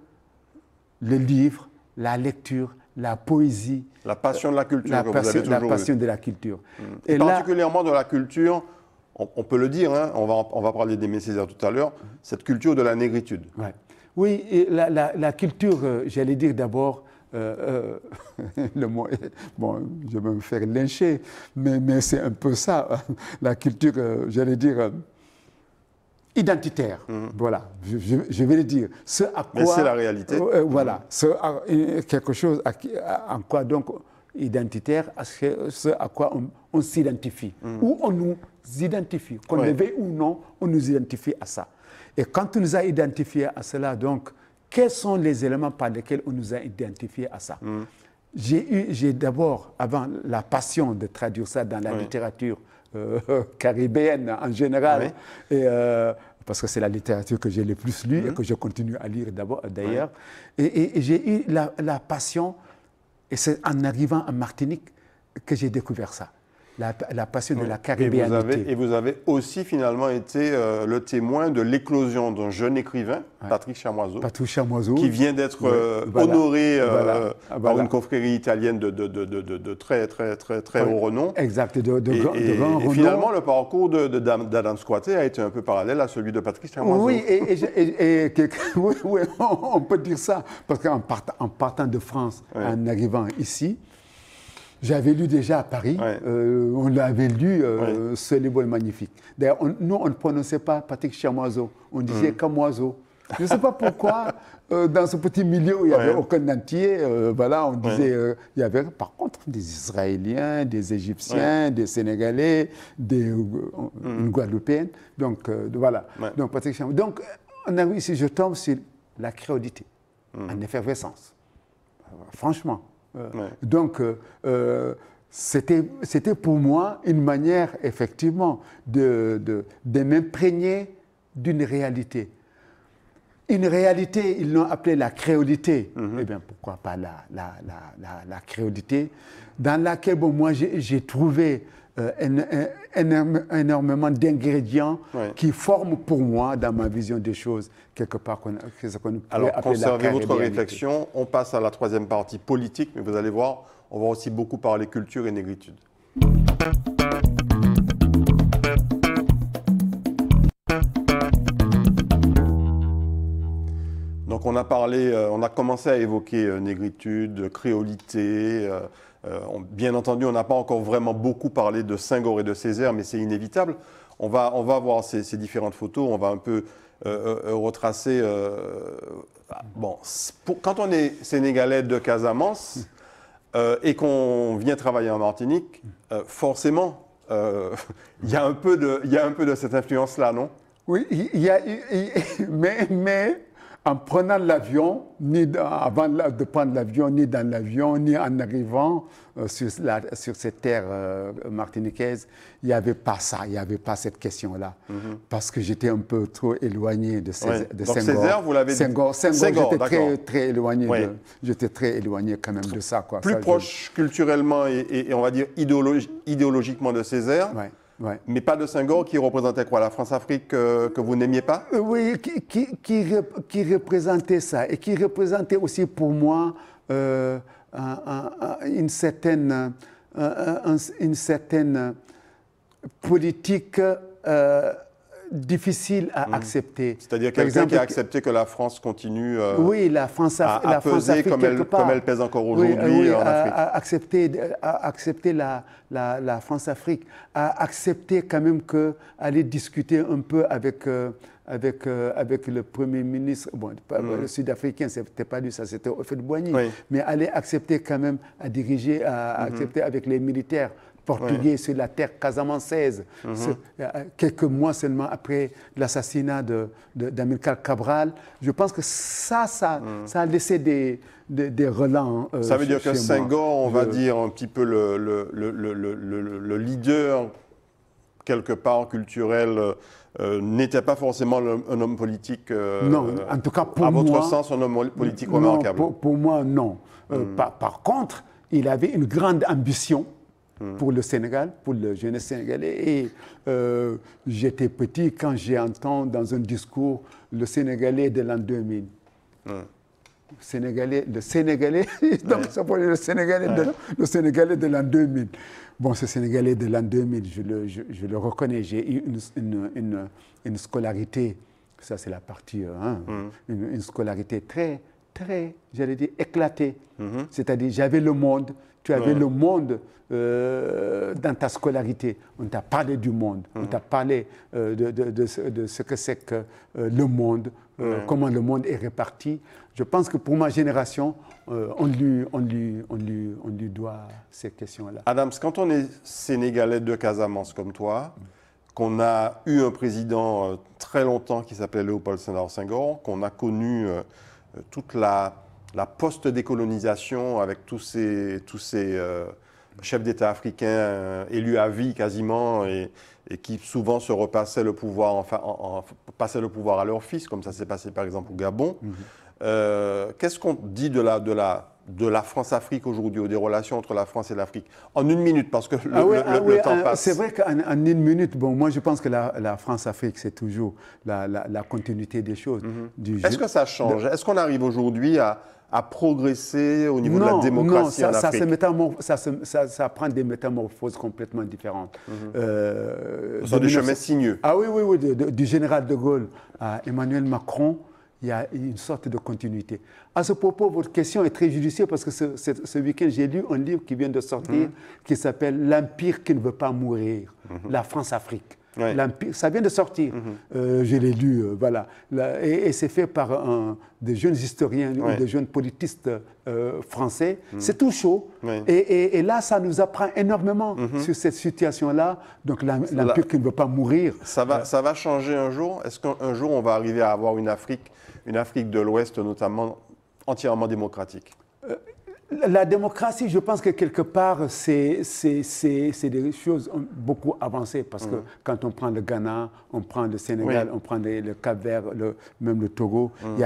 le livre, la lecture, la poésie. La passion de la culture que vous avez toujours La passion de la culture. Et particulièrement de la culture, on peut le dire, hein, on va parler d'Aimé Césaire tout à l'heure, cette culture de la négritude. Ouais. Oui, et la culture, j'allais dire d'abord, le mot, bon, je vais me faire lyncher, mais c'est un peu ça, la culture, j'allais dire, identitaire. Voilà, je vais le dire. Ce à quoi, mais c'est la réalité. Voilà, quelque chose en quoi donc identitaire, ce à quoi on s'identifie, ou on nous identifie, qu'on le veuille ou non, on nous identifie à ça. Et quand on nous a identifiés à cela, donc, quels sont les éléments par lesquels on nous a identifiés à ça? J'ai d'abord, avant la passion de traduire ça dans la littérature caribéenne en général, et, parce que c'est la littérature que j'ai le plus lue et que je continue à lire d'ailleurs. Et j'ai eu la passion, et c'est en arrivant en Martinique que j'ai découvert ça. La passion de la caribéanité. Et vous avez aussi finalement été le témoin de l'éclosion d'un jeune écrivain, Patrick Chamoiseau, qui vient d'être honoré par une confrérie italienne de très haut renom. Exact, et finalement, le parcours d'Adam Squaté a été un peu parallèle à celui de Patrick Chamoiseau. Oui, oui, on peut dire ça, parce qu'en partant de France, en arrivant ici, j'avais lu déjà à Paris, on l'avait lu, ce livre magnifique. D'ailleurs, nous, on ne prononçait pas Patrick Chamoiseau, on disait Camoiseau. Je ne sais pas pourquoi, dans ce petit milieu où il n'y avait aucun entier, voilà, on disait, il y avait par contre des Israéliens, des Égyptiens, des Sénégalais, une Guadeloupéenne. Donc, voilà. Donc, Patrick Chamoiseau. Donc, on a vu ici, je tombe sur la créolité, en effervescence. Franchement. Donc, c'était pour moi une manière, effectivement, de m'imprégner d'une réalité. Une réalité, ils l'ont appelée la créolité. Eh bien, pourquoi pas la créolité, dans laquelle, bon, moi, j'ai trouvé énormément d'ingrédients qui forment pour moi, dans ma vision des choses, quelque part, ce qu'on pourrait Alors, appeler conservez votre réflexion. On passe à la troisième partie politique, mais vous allez voir, on va aussi beaucoup parler culture et négritude. Donc, on a commencé à évoquer négritude, créolité. Bien entendu, on n'a pas encore vraiment beaucoup parlé de Senghor et de Césaire, mais c'est inévitable. On va voir ces différentes photos, on va un peu retracer. Bon, quand on est Sénégalais de Casamance et qu'on vient travailler en Martinique, forcément, il y a un peu de cette influence-là, non? Oui, mais en prenant l'avion, avant de prendre l'avion, ni dans l'avion, ni en arrivant sur cette terre martiniquaise, il n'y avait pas ça, il n'y avait pas cette question-là. Parce que j'étais un peu trop éloigné de Senghor. Donc Césaire, vous l'avez dit. Senghor, j'étais très éloigné. J'étais très éloigné quand même de ça. Quoi. Plus ça, proche culturellement et on va dire idéologiquement de Césaire. Mais pas de Senghor, qui représentait quoi? La France-Afrique que vous n'aimiez pas? Oui, qui représentait ça. Et qui représentait aussi pour moi une certaine politique difficile à accepter. C'est-à-dire quelqu'un qui a accepté que la France continue oui, la France à peser comme elle pèse encore aujourd'hui en Afrique. À accepter la France-Afrique, à accepter quand même aller discuter un peu avec le Premier ministre, bon, le Sud-Africain, ce n'était pas lui, ça c'était Houphouët-Boigny, mais aller accepter quand même à diriger, à accepter avec les militaires portugais sur la terre casamançaise, quelques mois seulement après l'assassinat d'Amilcar Cabral. Je pense que ça a laissé des relents. Ça veut dire que Senghor, on va dire un petit peu le leader, quelque part, culturel, n'était pas forcément un homme politique. Non, en tout cas pour moi. À votre sens, un homme politique remarquable. Pour moi, non. Par contre, il avait une grande ambition pour le Sénégal, pour le jeunesse sénégalais. Et j'étais petit quand j'ai entendu dans un discours le Sénégalais de l'an 2000. Sénégalais, le Sénégalais, donc ça peut être le Sénégalais de l'an 2000. Bon, ce Sénégalais de l'an 2000, je le reconnais. J'ai eu une scolarité, ça c'est la partie 1, une scolarité très, j'allais dire, éclatée. C'est-à-dire, j'avais le monde, tu avais le monde dans ta scolarité. On t'a parlé du monde, on t'a parlé de ce que c'est que le monde, comment le monde est réparti. Je pense que pour ma génération, on lui doit ces questions-là. Adams, quand on est Sénégalais de Casamance comme toi, qu'on a eu un président très longtemps qui s'appelait Léopold Sédar Senghor, qu'on a connu toute la post-décolonisation avec tous ces chefs d'État africains élus à vie quasiment et qui souvent se repassaient le pouvoir, passaient le pouvoir à leur fils, comme ça s'est passé par exemple au Gabon. Qu'est-ce qu'on dit de la France-Afrique aujourd'hui, ou des relations entre la France et l'Afrique? En une minute, parce que le temps passe. C'est vrai qu'en une minute, bon, moi je pense que la France-Afrique, c'est toujours la continuité des choses. Est-ce que ça change? Est-ce qu'on arrive aujourd'hui à progresser au niveau de la démocratie en Afrique? Ça prend des métamorphoses complètement différentes. Ce sont des chemins sinueux. Ah oui, du général de Gaulle à Emmanuel Macron, il y a une sorte de continuité. À ce propos, votre question est très judicieuse parce que ce week-end, j'ai lu un livre qui vient de sortir qui s'appelle « L'Empire qui ne veut pas mourir », la France-Afrique. Ouais. Ça vient de sortir. Je l'ai lu, voilà. Et c'est fait par des jeunes historiens ou des jeunes politistes français. C'est tout chaud. Et là, ça nous apprend énormément sur cette situation-là. Donc, l'Empire qui ne veut pas mourir. Ça va changer un jour? Est-ce qu'un jour, on va arriver à avoir une Afrique de l'Ouest, notamment, entièrement démocratique? La démocratie, je pense que quelque part, c'est des choses beaucoup avancées parce que quand on prend le Ghana, on prend le Sénégal, on prend le Cap-Vert, même le Togo, il n'y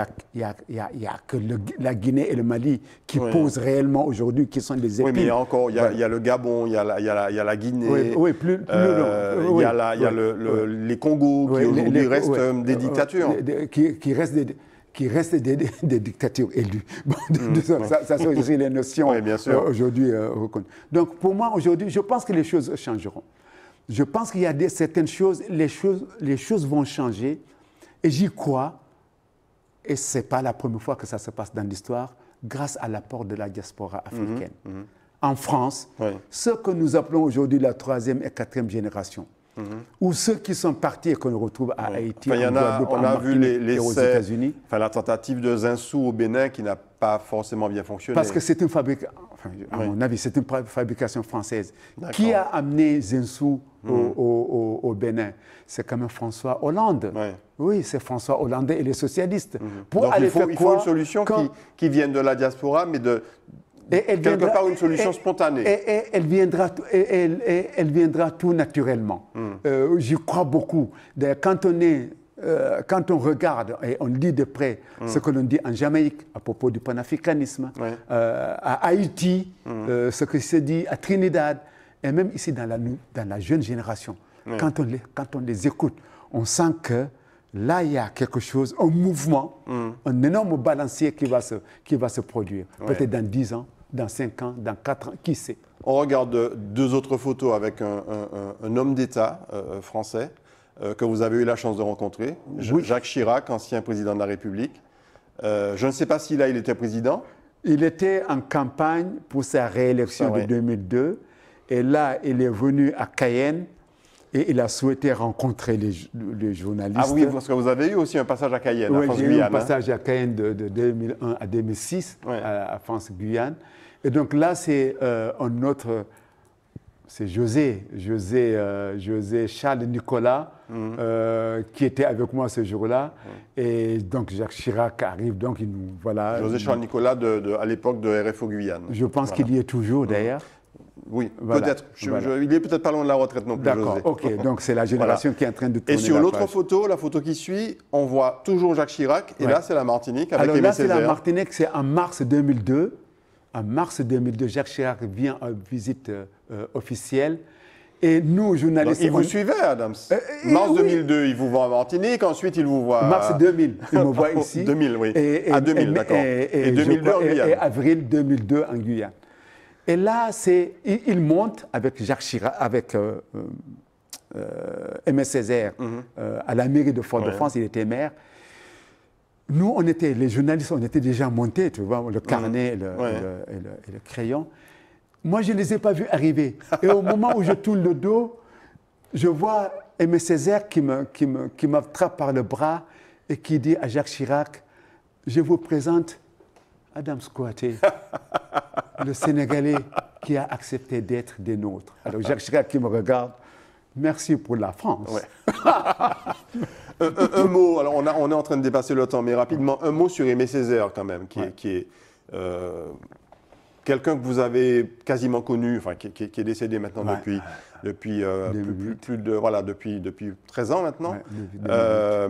a que la Guinée et le Mali qui posent réellement aujourd'hui, qui sont des épines. Oui, mais il y a le Gabon, il y a la Guinée, il y a les Congos qui aujourd'hui restent des dictatures. Qui restent des dictatures élues. Bon, ça sont aussi les notions aujourd'hui reconnues. Donc pour moi, aujourd'hui, je pense que les choses changeront. Je pense qu'il y a certaines choses, les choses vont changer, et j'y crois, et ce n'est pas la première fois que ça se passe dans l'histoire, grâce à l'apport de la diaspora africaine. En France, ce que nous appelons aujourd'hui la 3e et 4e génération, ou ceux qui sont partis et qu'on retrouve à Haïti, on a vu les aux États-Unis. La tentative de Zinsou au Bénin qui n'a pas forcément bien fonctionné. Parce que c'est une fabrication, à mon avis, c'est une fabrication française. Qui a amené Zinsou au Bénin? C'est quand même François Hollande. Oui, c'est François Hollande et les socialistes. Donc il faut une solution qui vienne de la diaspora, mais quelque part une solution spontanée. Et elle viendra tout naturellement. J'y crois beaucoup. Quand on regarde et on lit de près ce que l'on dit en Jamaïque à propos du panafricanisme, à Haïti, ce que se dit à Trinidad, et même ici dans la jeune génération, quand on les écoute, on sent que là, il y a quelque chose, un mouvement, un énorme balancier qui va se produire. Peut-être dans 10 ans, dans 5 ans, dans 4 ans, qui sait? On regarde 2 autres photos avec un homme d'État français que vous avez eu la chance de rencontrer, Jacques Chirac, ancien président de la République. Je ne sais pas s'il était président. Il était en campagne pour sa réélection de 2002. Et là, il est venu à Cayenne. Et il a souhaité rencontrer les journalistes. Ah oui, parce que vous avez eu aussi un passage à Cayenne, à France-Guyane. Oui, j'ai eu un passage à Cayenne de 2001 à 2006 à France-Guyane. Et donc là, c'est un autre, c'est José Charles Nicolas, qui était avec moi ce jour-là. Et donc Jacques Chirac arrive, donc il nous, voilà. José Charles Nicolas à l'époque de RFO Guyane. Je pense qu'il y est toujours d'ailleurs. Oui, peut-être. Il est peut-être pas loin de la retraite non plus. D'accord, ok. Donc c'est la génération qui est en train de tourner. Et sur l'autre photo, la photo qui suit, on voit toujours Jacques Chirac. Et là, c'est la Martinique avec Aimé Césaire. Alors là, c'est la Martinique, c'est en mars 2002. En mars 2002, Jacques Chirac vient en visite officielle. Et nous, journalistes... Donc, il vous suivait, Adams. Mars 2002, il vous voit en Martinique, ensuite il vous voit... Mars 2000, il me voit ici. 2000, oui. À 2000, d'accord. Et 2002 en Guyane. Et avril 2002 en Guyane. Et là, il monte avec Jacques Chirac, avec Aimé Césaire, à la mairie de Fort-de-France, il était maire. Nous, les journalistes, on était déjà montés, tu vois, le carnet et le crayon. Moi, je ne les ai pas vus arriver. Et au moment où je tourne le dos, je vois Aimé Césaire qui m'attrape par le bras et qui dit à Jacques Chirac, je vous présente Adams Kouyaté, le Sénégalais qui a accepté d'être des nôtres. Alors Jacques Chirac qui me regarde, merci pour la France. Ouais. Un mot, alors on est en train de dépasser le temps, mais rapidement, un mot sur Aimé Césaire quand même, qui est quelqu'un que vous avez quasiment connu, enfin qui est décédé maintenant depuis depuis 13 ans maintenant,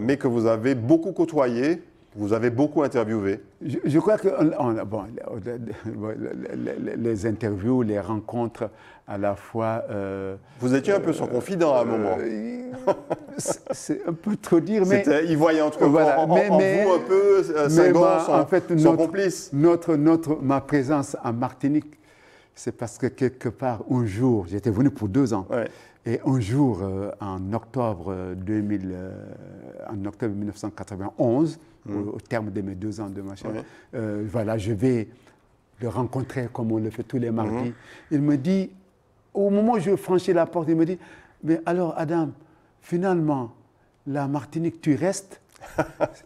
mais que vous avez beaucoup côtoyé, vous avez beaucoup interviewé. Je crois que les interviews, les rencontres, à la fois... vous étiez un peu son confident à un moment. C'est un peu trop dire, mais... Il voyait entre vous un peu son complice. Ma présence en Martinique, c'est parce que quelque part, un jour, j'étais venu pour 2 ans, et un jour, en octobre 1991, au terme de mes 2 ans de machin, je vais le rencontrer comme on le fait tous les mardis. Il me dit, au moment où je franchis la porte, il me dit, mais alors Adam, finalement, la Martinique, tu restes?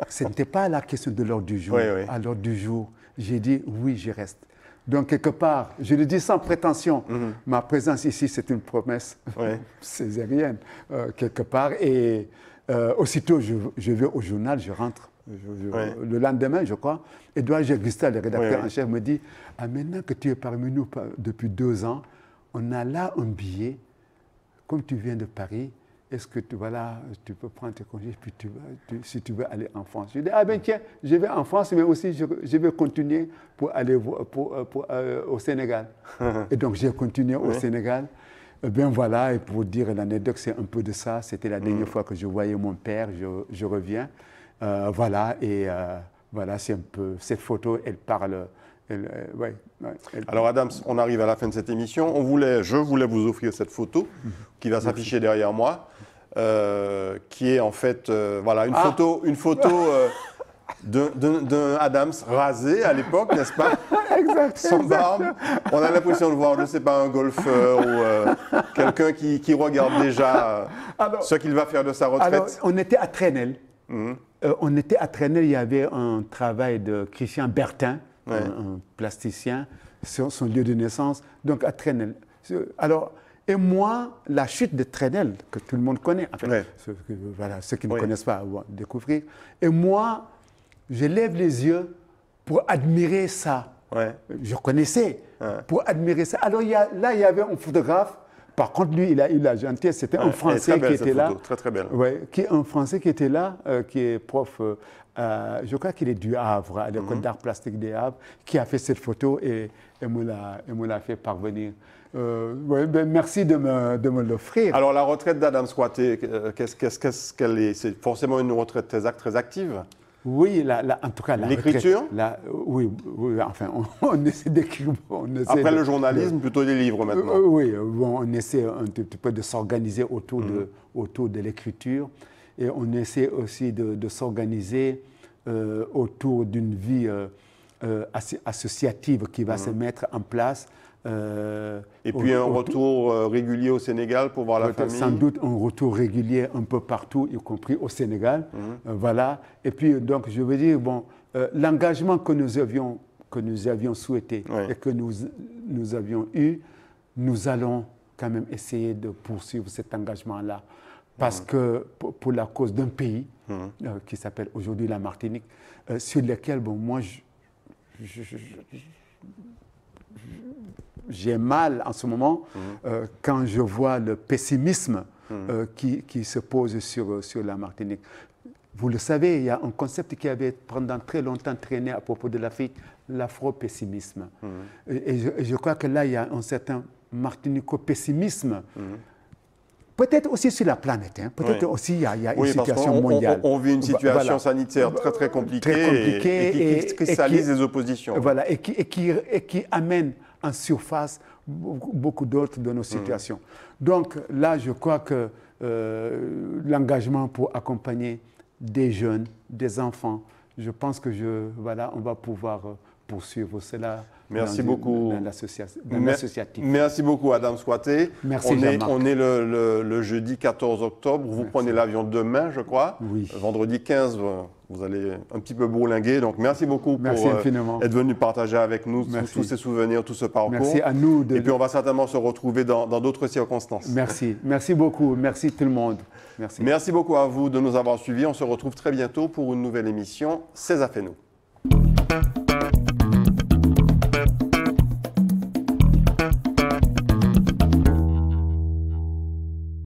Ce n'était pas la question de l'ordre du jour. À l'ordre du jour, j'ai dit, oui, je reste. Donc, quelque part, je le dis sans prétention, ma présence ici, c'est une promesse césarienne, quelque part. Et aussitôt, je vais au journal, je rentre. Le lendemain, je crois, Edouard Gergistal, le rédacteur en chef, me dit, maintenant que tu es parmi nous depuis 2 ans, on a là un billet, comme tu viens de Paris, est-ce que tu peux prendre tes congés, puis si tu veux aller en France. Je dis, tiens, je vais en France, mais aussi je vais continuer pour aller au Sénégal. Et donc j'ai continué au Sénégal. Et pour dire l'anecdote, c'est un peu de ça. C'était la dernière fois que je voyais mon père, je reviens. C'est un peu, cette photo, elle parle... Alors Adams, on arrive à la fin de cette émission. Je voulais vous offrir cette photo qui va s'afficher derrière moi, qui est en fait une photo d'un Adams rasé à l'époque, n'est-ce pas? Exact. Sans barbe. On a l'impression de voir, je ne sais pas, un golfeur ou quelqu'un qui regarde déjà ce qu'il va faire de sa retraite. Alors, on était à Trenel. Il y avait un travail de Christian Bertin, un plasticien, sur son lieu de naissance, donc à Trenel. Alors, et moi, la chute de Trenel, que tout le monde connaît, en fait, ceux qui ne connaissent pas vont découvrir, et moi, je lève les yeux pour admirer ça. Je connaissais, pour admirer ça. Alors, il y avait un photographe. Par contre, lui, il a eu la gentillesse. C'était un Français qui était là. Très, très belle. Un Français qui était là, qui est prof, je crois qu'il est du Havre, à l'école d'art plastique des Havre, qui a fait cette photo et me l'a fait parvenir. Merci de me l'offrir. Alors, la retraite d'Adams Kouyaté, qu'est-ce qu'elle est? C'est forcément une retraite très active? Oui, en tout cas, l'écriture. Oui, enfin, on essaie d'écrire. Après le journalisme, plutôt des livres maintenant. On essaie un petit peu de s'organiser autour de l'écriture, et on essaie aussi de s'organiser autour d'une vie associative qui va se mettre en place. Et puis un retour régulier au Sénégal pour voir la famille. Sans doute un retour régulier un peu partout, y compris au Sénégal. Et puis, donc, je veux dire, l'engagement que nous avions souhaité et que nous avions eu, nous allons quand même essayer de poursuivre cet engagement-là. Parce que pour la cause d'un pays qui s'appelle aujourd'hui la Martinique, sur lequel, moi, j'ai mal en ce moment quand je vois le pessimisme qui se pose sur la Martinique. Vous le savez, il y a un concept qui avait pendant très longtemps traîné à propos de l'Afrique, l'afro-pessimisme. Et je crois que là, il y a un certain martinico-pessimisme Peut-être aussi sur la planète, hein. Peut-être aussi il y a une situation mondiale. On vit une situation sanitaire très compliquée, et qui cristallise les oppositions. Voilà, et qui amène en surface beaucoup d'autres de nos situations. Donc là, je crois que l'engagement pour accompagner des jeunes, des enfants, je pense que on va pouvoir poursuivre cela. Merci beaucoup. Dans l'associatif. Merci beaucoup, Adam Squaté. Merci, on est le jeudi 14 octobre. Vous prenez l'avion demain, je crois. Oui. Vendredi 15, vous allez un petit peu bourlinguer. Donc, merci beaucoup pour être venu partager avec nous tous ces souvenirs, tout ce parcours. Merci à nous. Et puis, on va certainement se retrouver dans d'autres circonstances. Merci. Merci beaucoup. Merci tout le monde. Merci. Merci beaucoup à vous de nous avoir suivis. On se retrouve très bientôt pour une nouvelle émission. C'est à fait nous.